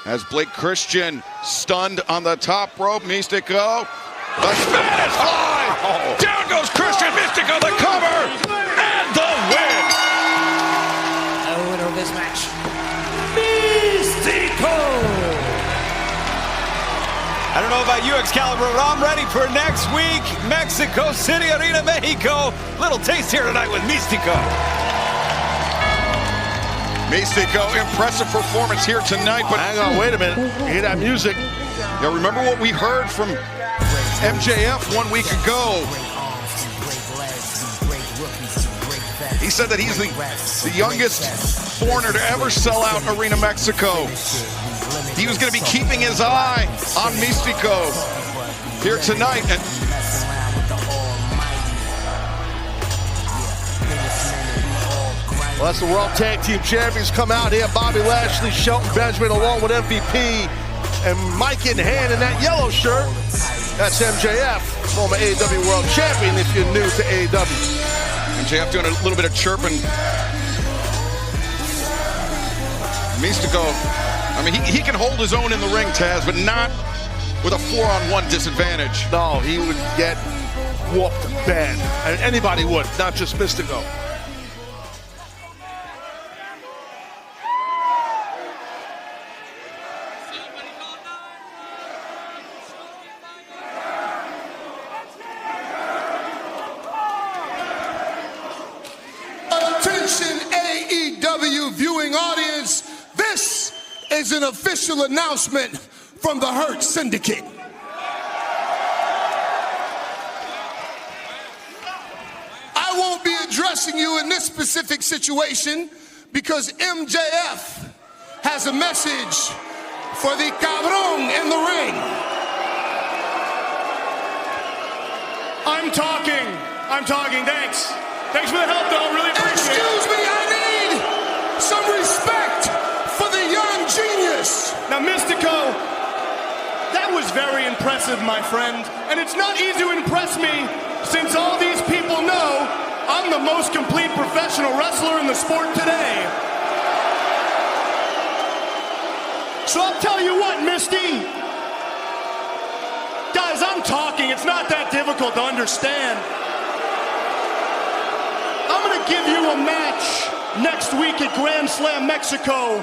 As Blake Christian stunned on the top rope, Mystico. The Spanish fly! Oh. Down goes Christian, Mystico the cover, and the win! The winner of this match, Mystico! I don't know about you, Excalibur, but I'm ready for next week. Mexico City, Arena Mexico. Little taste here tonight with Mystico. Mystico, impressive performance here tonight, but hang on, wait a minute. You hear that music? Yeah, remember what we heard from MJF 1 week ago? He said that he's the youngest foreigner to ever sell out Arena Mexico. He was going to be keeping his eye on Mystico here tonight. Well, that's the World Tag Team Champions come out here. Bobby Lashley, Shelton Benjamin, along with MVP, and Mike in hand in that yellow shirt. That's MJF, former AEW World Champion if you're new to AEW. MJF doing a little bit of chirping. Mystico, I mean, he can hold his own in the ring, Taz, but not with a 4-on-1 disadvantage. No, he would get whooped bad. And anybody would, not just Mystico. Attention AEW viewing audience, this is an official announcement from the Hurt Syndicate. I won't be addressing you in this specific situation because MJF has a message for the cabron in the ring. I'm talking, thanks. Thanks for the help, though. Really appreciate it. Excuse me, I need some respect for the young genius. Now, Mystico, that was very impressive, my friend. And it's not easy to impress me since all these people know I'm the most complete professional wrestler in the sport today. So I'll tell you what, Misty. Guys, I'm talking. It's not that difficult to understand. I'm going to give you a match next week at Grand Slam Mexico,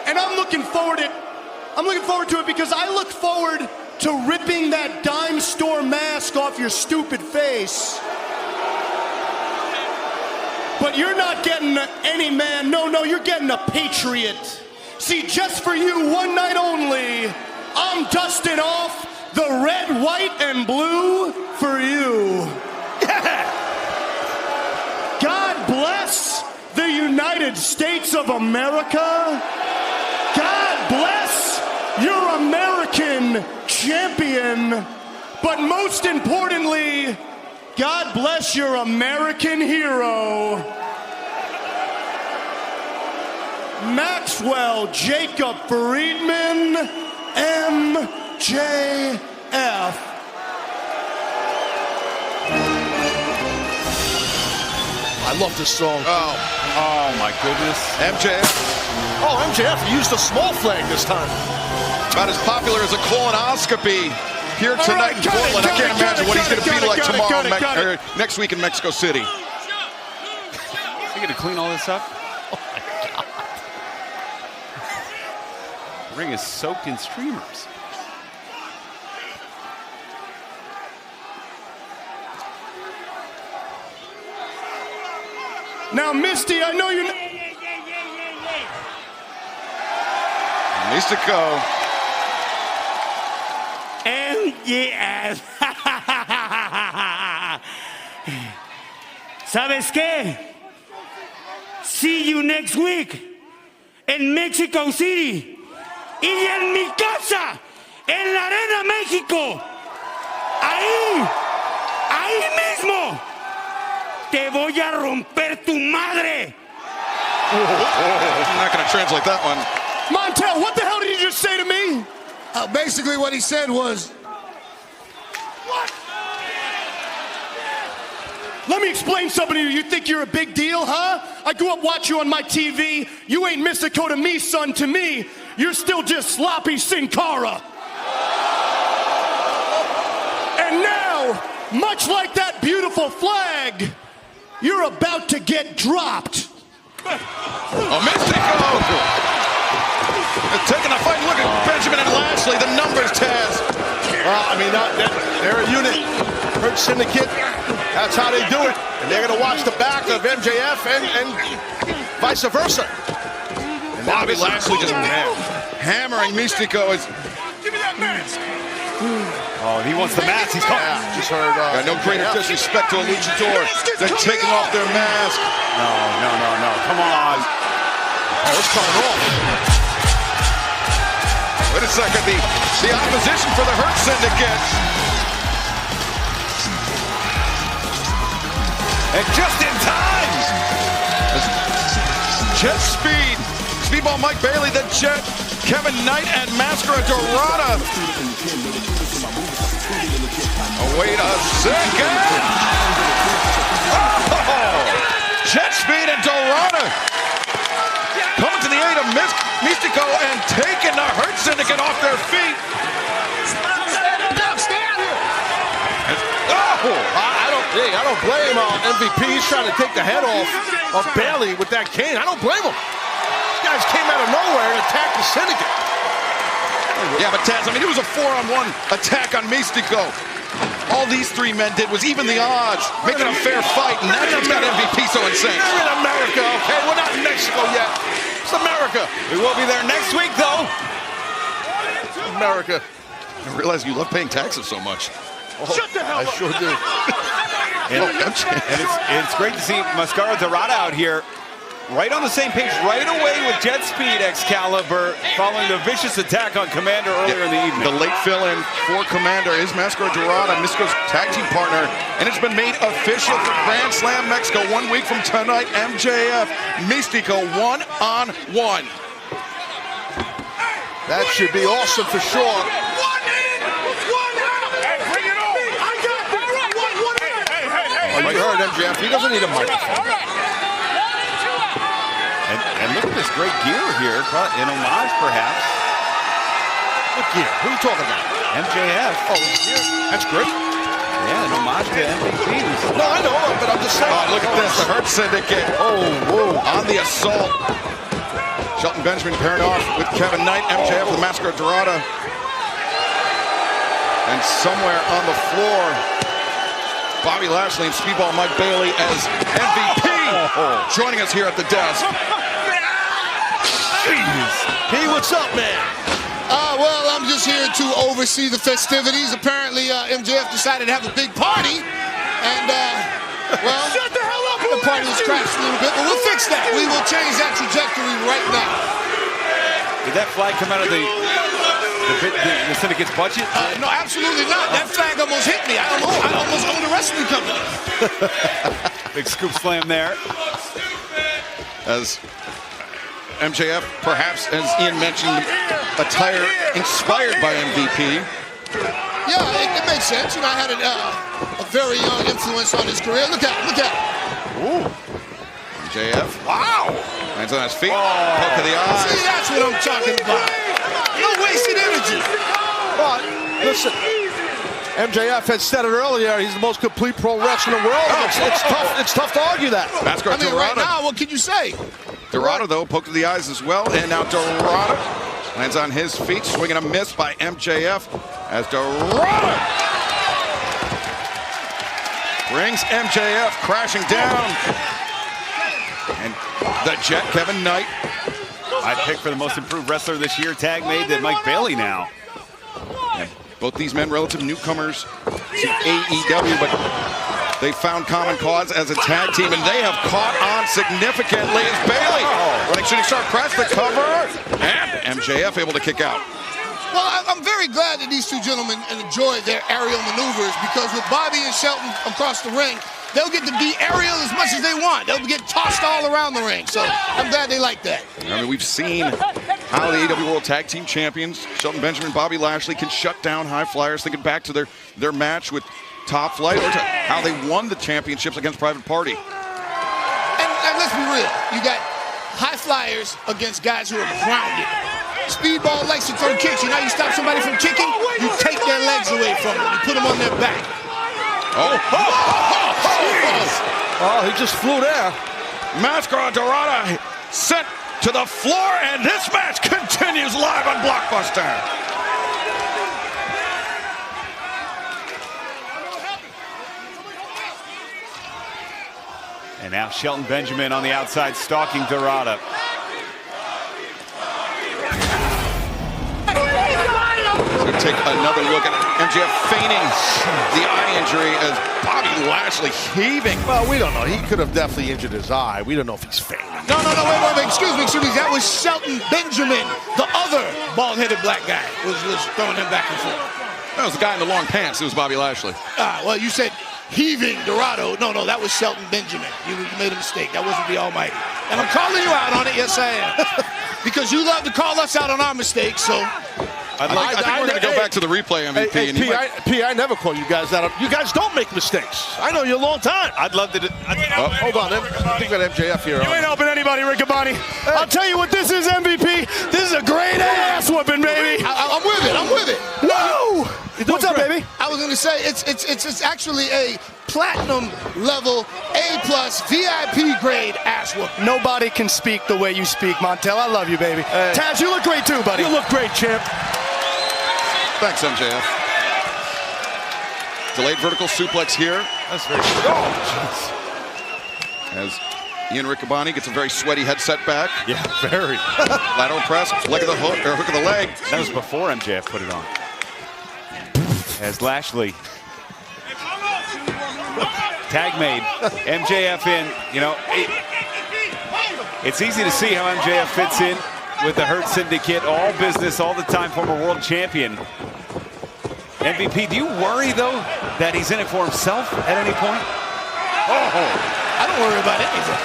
and I'm looking forward to it because I look forward to ripping that dime store mask off your stupid face. But you're not getting any man. No, you're getting a patriot. See, just for you, one night only, I'm dusting off the red, white, and blue for you. God bless the United States of America. God bless your American champion. But most importantly, God bless your American hero, Maxwell Jacob Friedman, MJF. I love this song. Oh my goodness. MJF. Oh, MJF used a small flag this time. About as popular as a colonoscopy here tonight in Portland. I can't imagine what he's going to be like tomorrow, next week in Mexico City. You going to clean all this up? Oh my God. The ring is soaked in streamers. Now, Misty, I know you. Mystico. MJF. ¿Sabes qué? See you next week en Mexico City y en mi casa, en la Arena México. Ahí mismo. te voy a romper tu madre. I'm not going to translate that one. Montel, what the hell did you just say to me? Basically what he said was, what? Let me explain something to you. You think you're a big deal, huh? I grew up watching you on my TV. You ain't Mystico to me, son. To me, you're still just sloppy Sin Cara. And now, much like that beautiful flag, you're about to get dropped. Oh, Mystico! Taking a fight. Look at Benjamin and Lashley. The numbers, Taz. Well, I mean, they're a unit. Hurt Syndicate, that's how they do it. And they're going to watch the back of MJF and vice versa. And Bobby Lashley just hammering Mystico. Give me that mask. Oh, he wants the mask. He's caught. Yeah, just heard. Got no greater disrespect to a luchador than taking off their mask. No. Come on. Oh, it's coming off. Wait a second. The opposition for the Hurt Syndicate. And just in time. Jet Speed. Speedball Mike Bailey, the Jet. Kevin Knight and Mascara Dorada. Oh, wait a second. Oh! Jet Speed and Dorada coming to the aid of Mystico and taking the Hurt Syndicate off their feet. I don't blame MVP. He's trying to take the head off of Bailey with that cane. I don't blame him. These guys came out of nowhere and attacked the Syndicate. Yeah, but Taz, I mean, it was a 4-on-1 attack on Mystico. All these three men did was even the odds, making a fair fight, and that's what's got MVP so insane. We're in America, okay? We're not in Mexico yet. It's America. We will be there next week, though. America. I realize you love paying taxes so much. Shut the hell up. I sure do. And it's great to see Mascara Dorada out here, right on the same page, right away with Jet Speed Excalibur, following the vicious attack on Commander earlier in the evening. The late fill-in for Commander is Mascara Dorada, Mystico's tag team partner, and it's been made official for Grand Slam Mexico 1 week from tonight. MJF, Mystico 1-on-1. That should be awesome for sure. Oh, you heard MJF. He doesn't need a microphone. And look at this great gear here, in homage perhaps. What gear? Who are you talking about? MJF. Oh, that's great. Yeah, in homage to MVP. No, I know, but I'm just saying. Oh, look at this, the Hurt Syndicate. Oh, whoa. On the assault. Shelton Benjamin pairing off with Kevin Knight, MJF with Mascara Dorada. And somewhere on the floor, Bobby Lashley and Speedball Mike Bailey as MVP joining us here at the desk. Jeez. Hey, what's up, man? Well, I'm just here to oversee the festivities. Apparently, MJF decided to have a big party. And, well, shut the hell up, the party was crashed a little bit, but we'll fix that. We will change that trajectory right now. Did that flag come out of the Syndicate's budget? No, absolutely not. That flag almost hit me. I almost owned a wrestling company. Big scoop slam there. As MJF, perhaps, as Ian mentioned, attire inspired by MVP. Yeah, it makes sense. You know, I had a very young influence on his career. Look at him. Ooh. MJF. Wow. Lands on his feet. Poke of the eye. See, that's what I'm talking about. No wasted energy. But, listen, MJF had said it earlier. He's the most complete pro wrestler in the world. It's tough to argue that. Mascara Dorada. Right now, what can you say? Dorada, though, poked to the eyes as well. And now Dorada lands on his feet, swinging a miss by MJF as Dorada brings MJF crashing down. And the Jet, Kevin Knight. I picked for the most improved wrestler this year, tag made to Mike Bailey now. And both these men, relative newcomers to AEW, but they found common cause as a tag team, and they have caught on significantly as Bailey running shooting star, crashed the cover, and MJF able to kick out. Well, I'm very glad that these two gentlemen enjoy their aerial maneuvers, because with Bobby and Shelton across the ring, they'll get to be aerial as much as they want. They'll get tossed all around the ring. So I'm glad they like that. I mean, we've seen how the AEW World Tag Team Champions, Shelton Benjamin, Bobby Lashley, can shut down high flyers. Thinking back to their match with Top Flight, or to how they won the championships against Private Party. And let's be real. You got high flyers against guys who are grounded. Speedball likes to throw kicks. You know, you stop somebody from kicking, you take their legs away from them. You put them on their back. Oh, he just flew there. Mascara Dorada sent to the floor, and this match continues live on Blockbuster. And now Shelton Benjamin on the outside, stalking Dorada. We take another look at MJF feigning the eye injury as Bobby Lashley heaving. Well, we don't know. He could have definitely injured his eye. We don't know if he's fainting. No, wait. Excuse me. That was Shelton Benjamin, the other bald-headed black guy, was throwing him back and forth. That was the guy in the long pants. It was Bobby Lashley. Well, you said heaving Dorado. No, that was Shelton Benjamin. You made a mistake. That wasn't the Almighty. And I'm calling you out on it. Yes, I am. Because you love to call us out on our mistakes, so... I think we're going to go back to the replay, MVP. P, I never call you guys out. You guys don't make mistakes. I know you a long time. I'd love to... Hold on. I think we got MJF here. You ain't helping anybody, Riccaboni. I'll tell you what this is, MVP. This is a great ass whooping, baby. I'm with it. No! What's up, baby? I was going to say, it's actually a platinum level A+ VIP grade ass whooping. Nobody can speak the way you speak, Montel. I love you, baby. Taz, you look great too, buddy. You look great, champ. Thanks, MJF. Delayed vertical suplex here. That's very As Ian Riccaboni gets a very sweaty headset back. Yeah, very. Lateral press, leg of the hook, or hook of the leg. That was before MJF put it on. As Lashley. Tag made. MJF in. You know, it's easy to see how MJF fits in with the Hurt Syndicate. All business, all the time, former world champion. MVP, do you worry, though, that he's in it for himself at any point? I don't worry about anything.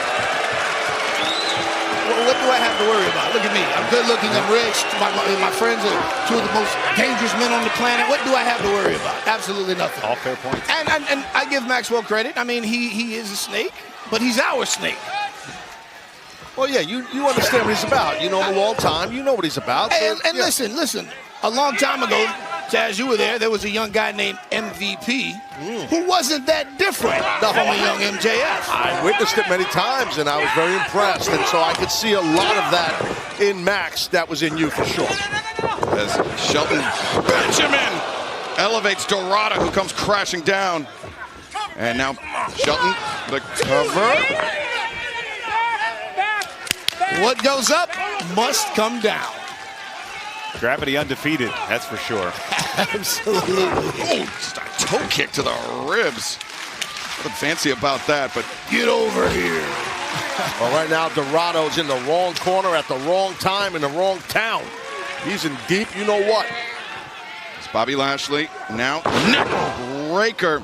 What do I have to worry about? Look at me. I'm good looking. I'm rich. My friends are two of the most dangerous men on the planet. What do I have to worry about? Absolutely nothing. All fair points. And I give Maxwell credit. I mean, he is a snake, but he's our snake. Well, yeah, you understand what he's about. You know him a long time. You know what he's about. And listen. A long time ago, Taz, you were there was a young guy named MVP who wasn't that different from a young MJF. I witnessed it many times, and I was very impressed. And so I could see a lot of that in Max that was in you for sure. As Shelton Benjamin elevates Dorada, who comes crashing down. And now Shelton, the cover. What goes up must come down. Gravity undefeated, that's for sure. Absolutely. Oh, just a toe kick to the ribs. Nothing fancy about that, but get over here. Well, right now, Dorado's in the wrong corner at the wrong time in the wrong town. He's in deep, you know what. It's Bobby Lashley now neck breaker.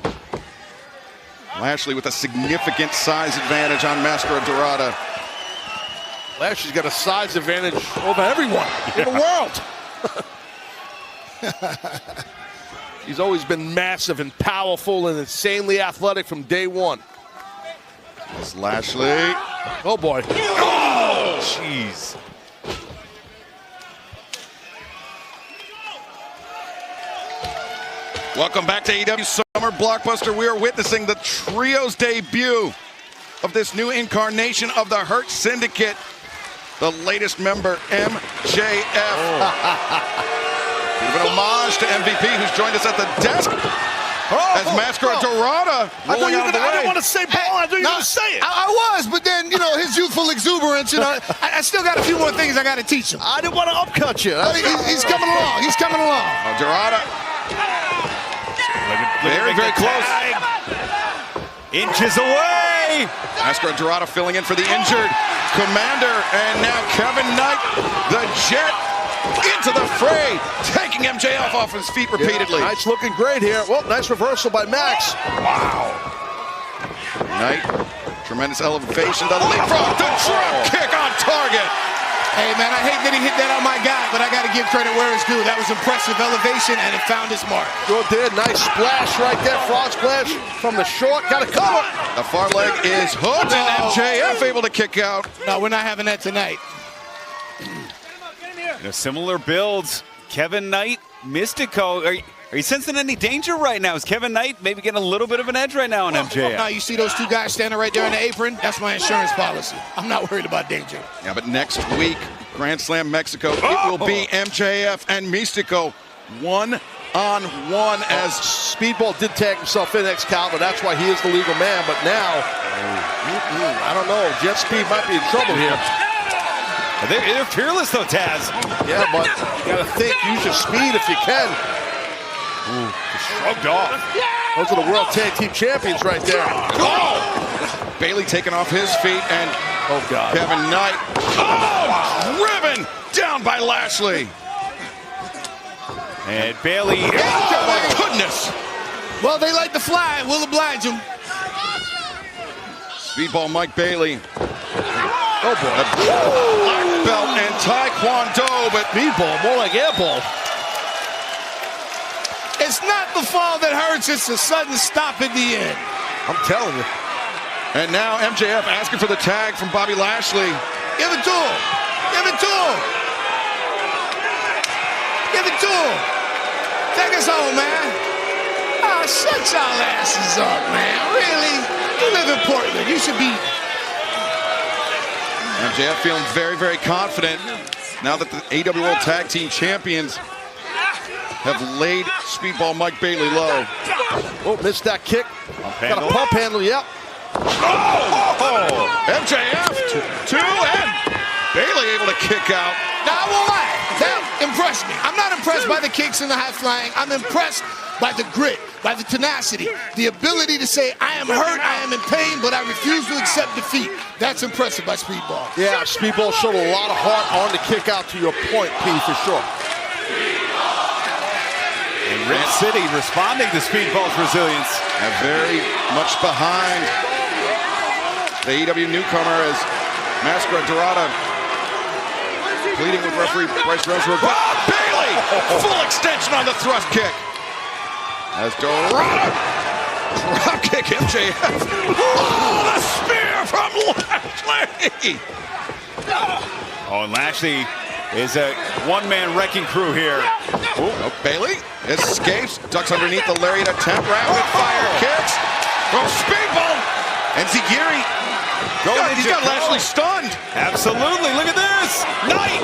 Lashley with a significant size advantage on Mascara Dorada. Lashley's got a size advantage over everyone in the world. He's always been massive and powerful and insanely athletic from day one. It's Lashley. Oh, boy. Oh, jeez. Welcome back to AEW Summer Blockbuster. We are witnessing the trio's debut of this new incarnation of the Hurt Syndicate. The latest member, MJF. Give an homage to MVP, who's joined us at the desk. As Mascara Dorada rolling out of the way. I didn't want to say ball. I thought you were going to say it. I was, but then, his youthful exuberance, I still got a few more things I got to teach him. I didn't want to upcut you. He's coming along. He's coming along. Dorada. Very, very close. Inches away. Mascara Dorada filling in for the injured Commander. And now Kevin Knight, the Jet, into the fray, taking MJF off his feet repeatedly. Knight's looking great here. Well, nice reversal by Max. Wow. Knight, tremendous elevation. The leapfrog, the drop kick on target. Hey, man, I hate that he hit that on my guy, but I got to give credit where it's due. That was impressive elevation, and it found its mark. Sure did. Nice splash right there. Frog splash from the short. Got a cover. The far leg is hooked, and MJF able to kick out. No, we're not having that tonight. Similar builds. Kevin Knight, Mystico. Are you sensing any danger right now? Is Kevin Knight maybe getting a little bit of an edge right now on MJF? Now you see those two guys standing right there in the apron? That's my insurance policy. I'm not worried about danger. Yeah, but next week, Grand Slam Mexico, it will be MJF and Mystico one-on-one as Speedball did tag himself in Excalibur. That's why he is the legal man. But now, I don't know. Jet Speed might be in trouble here. They're fearless though, Taz. Yeah, but you got to think. Use your speed if you can. Shrugged off. Those are the World Tag Team Champions right there. oh! Bailey taking off his feet, and Oh, God. Kevin Knight. Driven down by Lashley. And Bailey. Oh, my goodness. Well, they like to fly. We'll oblige them. Speedball Mike Bailey. Oh, boy. Black belt and Taekwondo, but Speedball, more like airball. It's not the fall that hurts. It's a sudden stop at the end. I'm telling you. And now MJF asking for the tag from Bobby Lashley. Give it to him. Give it to him. Give it to him. Take us home, man. Oh, shut y'all asses up, man. Really? You live in Portland. You should be. MJF feeling very, very confident now that the AEW World Tag Team Champions have laid Speedball Mike Bailey low. Oh, missed that kick. Got a handle. pump handle, yep. MJF, two, and Bailey able to kick out. Now, I won't lie. That impressed me. I'm not impressed by the kicks and the high flying. I'm impressed by the grit, by the tenacity, the ability to say, I am hurt, I am in pain, but I refuse to accept defeat. That's impressive by Speedball. Yeah, Speedball showed a lot of heart on the kick out, to your point, P, for sure. And Rip City responding to Speedball's resilience. And very much behind the AEW newcomer as Mascara Dorada pleading with referee Bryce Rosewood. Bailey! Full extension on the thrust kick. As Dorada drop kick MJF. Oh, the spear from Lashley! Oh, and Lashley is a one-man wrecking crew here. Oh, Bailey escapes, ducks underneath the lariat attempt, rapid fire kicks. Oh, Speedball! And Zagiri. He's got Lashley stunned. Absolutely, look at this. Knight.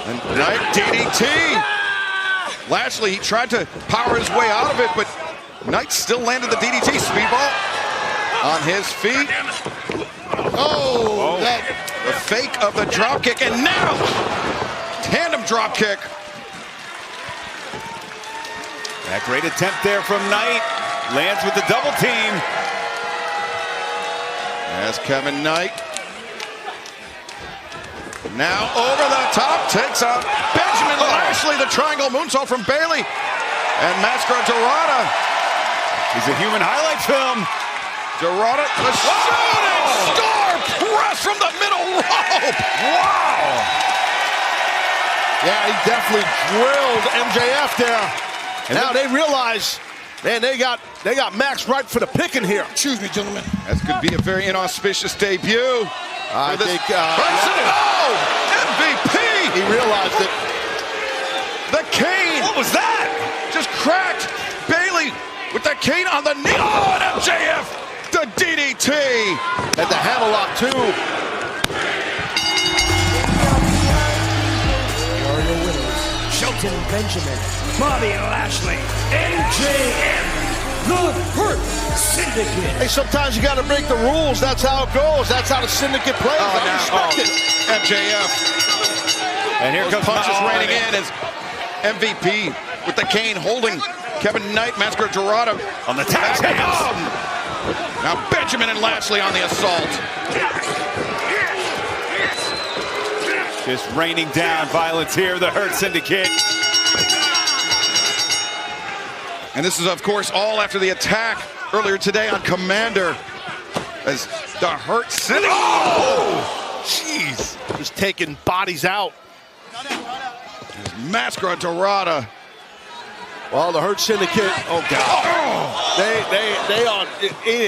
And Knight DDT. Lashley, he tried to power his way out of it, but Knight still landed the DDT. Speedball on his feet. Oh, that. The fake of the drop kick, and now tandem drop kick. That great attempt there from Knight. Lands with the double team. As Kevin Knight now over the top takes out Benjamin Lashley. The triangle moonsault from Bailey, and Mascara Dorada. He's a human highlight film. Dorada, the shooting star press from the middle rope. Wow. Yeah, he definitely drilled MJF there. And now they realize, man, they got Max right for the picking here. Excuse me, gentlemen. That could be a very inauspicious debut. I for this think person. Oh, MVP. he realized it. The cane. What was that? Just cracked Bailey with the cane on the knee. Oh, and MJF, the DDT. And the hammerlock, too. Shelton Benjamin, Bobby Lashley, MJF, the Hurt Syndicate. Hey, sometimes you got to break the rules. That's how it goes. That's how the syndicate plays. I respect it. MJF. And here comes Punches raining in as MVP with the cane holding Kevin Knight, Mascara Dorada on the tag hands. Now Benjamin and Lashley on the assault. Just raining down violence here, the Hurt Syndicate. And this is, of course, all after the attack earlier today on Commander. As the Hurt Syndicate. Oh! Jeez. Just taking bodies out. Mascara Dorada. Well, the Hurt Syndicate, oh God.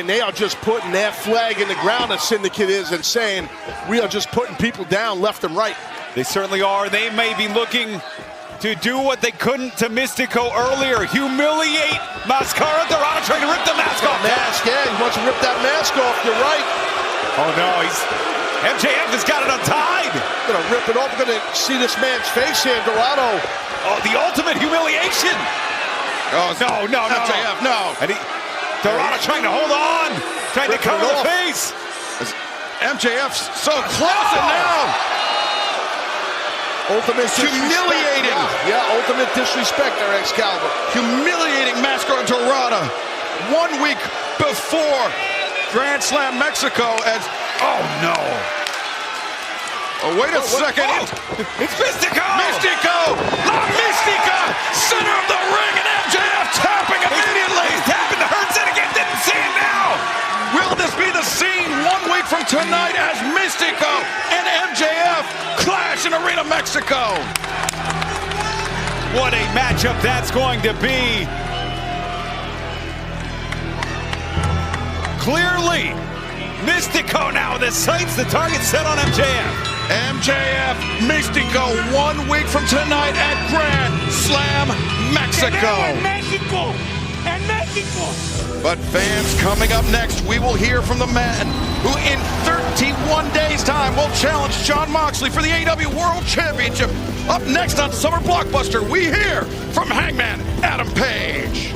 They are just putting their flag in the ground, the Syndicate is, and saying, we are just putting people down left and right. They certainly are. They may be looking to do what they couldn't to Mystico earlier. Humiliate Mascara Dorada, trying to rip the mask off. Mask, yeah, he wants to rip that mask off, you're right. Oh no, MJF has got it untied. Gonna rip it off, gonna see this man's face here, Dorado. Oh, the ultimate humiliation. Oh, no. MJF, no. And Dorada trying to hold on, trying to cover the face. MJF's so close and now. Ultimate humiliating. Yeah, ultimate disrespect there, Excalibur. Humiliating Mascara Dorada 1 week before Grand Slam Mexico as, oh no. Oh, wait a second. It's Mystico. La Mystica, center of the ring, and MJF tapping immediately. He's tapping the Hurt Syndicate, didn't see it now. Will this be the scene 1 week from tonight as Mystico and MJF clash in Arena Mexico? What a matchup that's going to be. Clearly, Mystico now the sights, the target set on MJF. MJF, Mystico 1 week from tonight at Grand Slam Mexico. But fans, coming up next, we will hear from the man who in 31 days' time will challenge Jon Moxley for the AEW World Championship. Up next on Summer Blockbuster, we hear from Hangman Adam Page.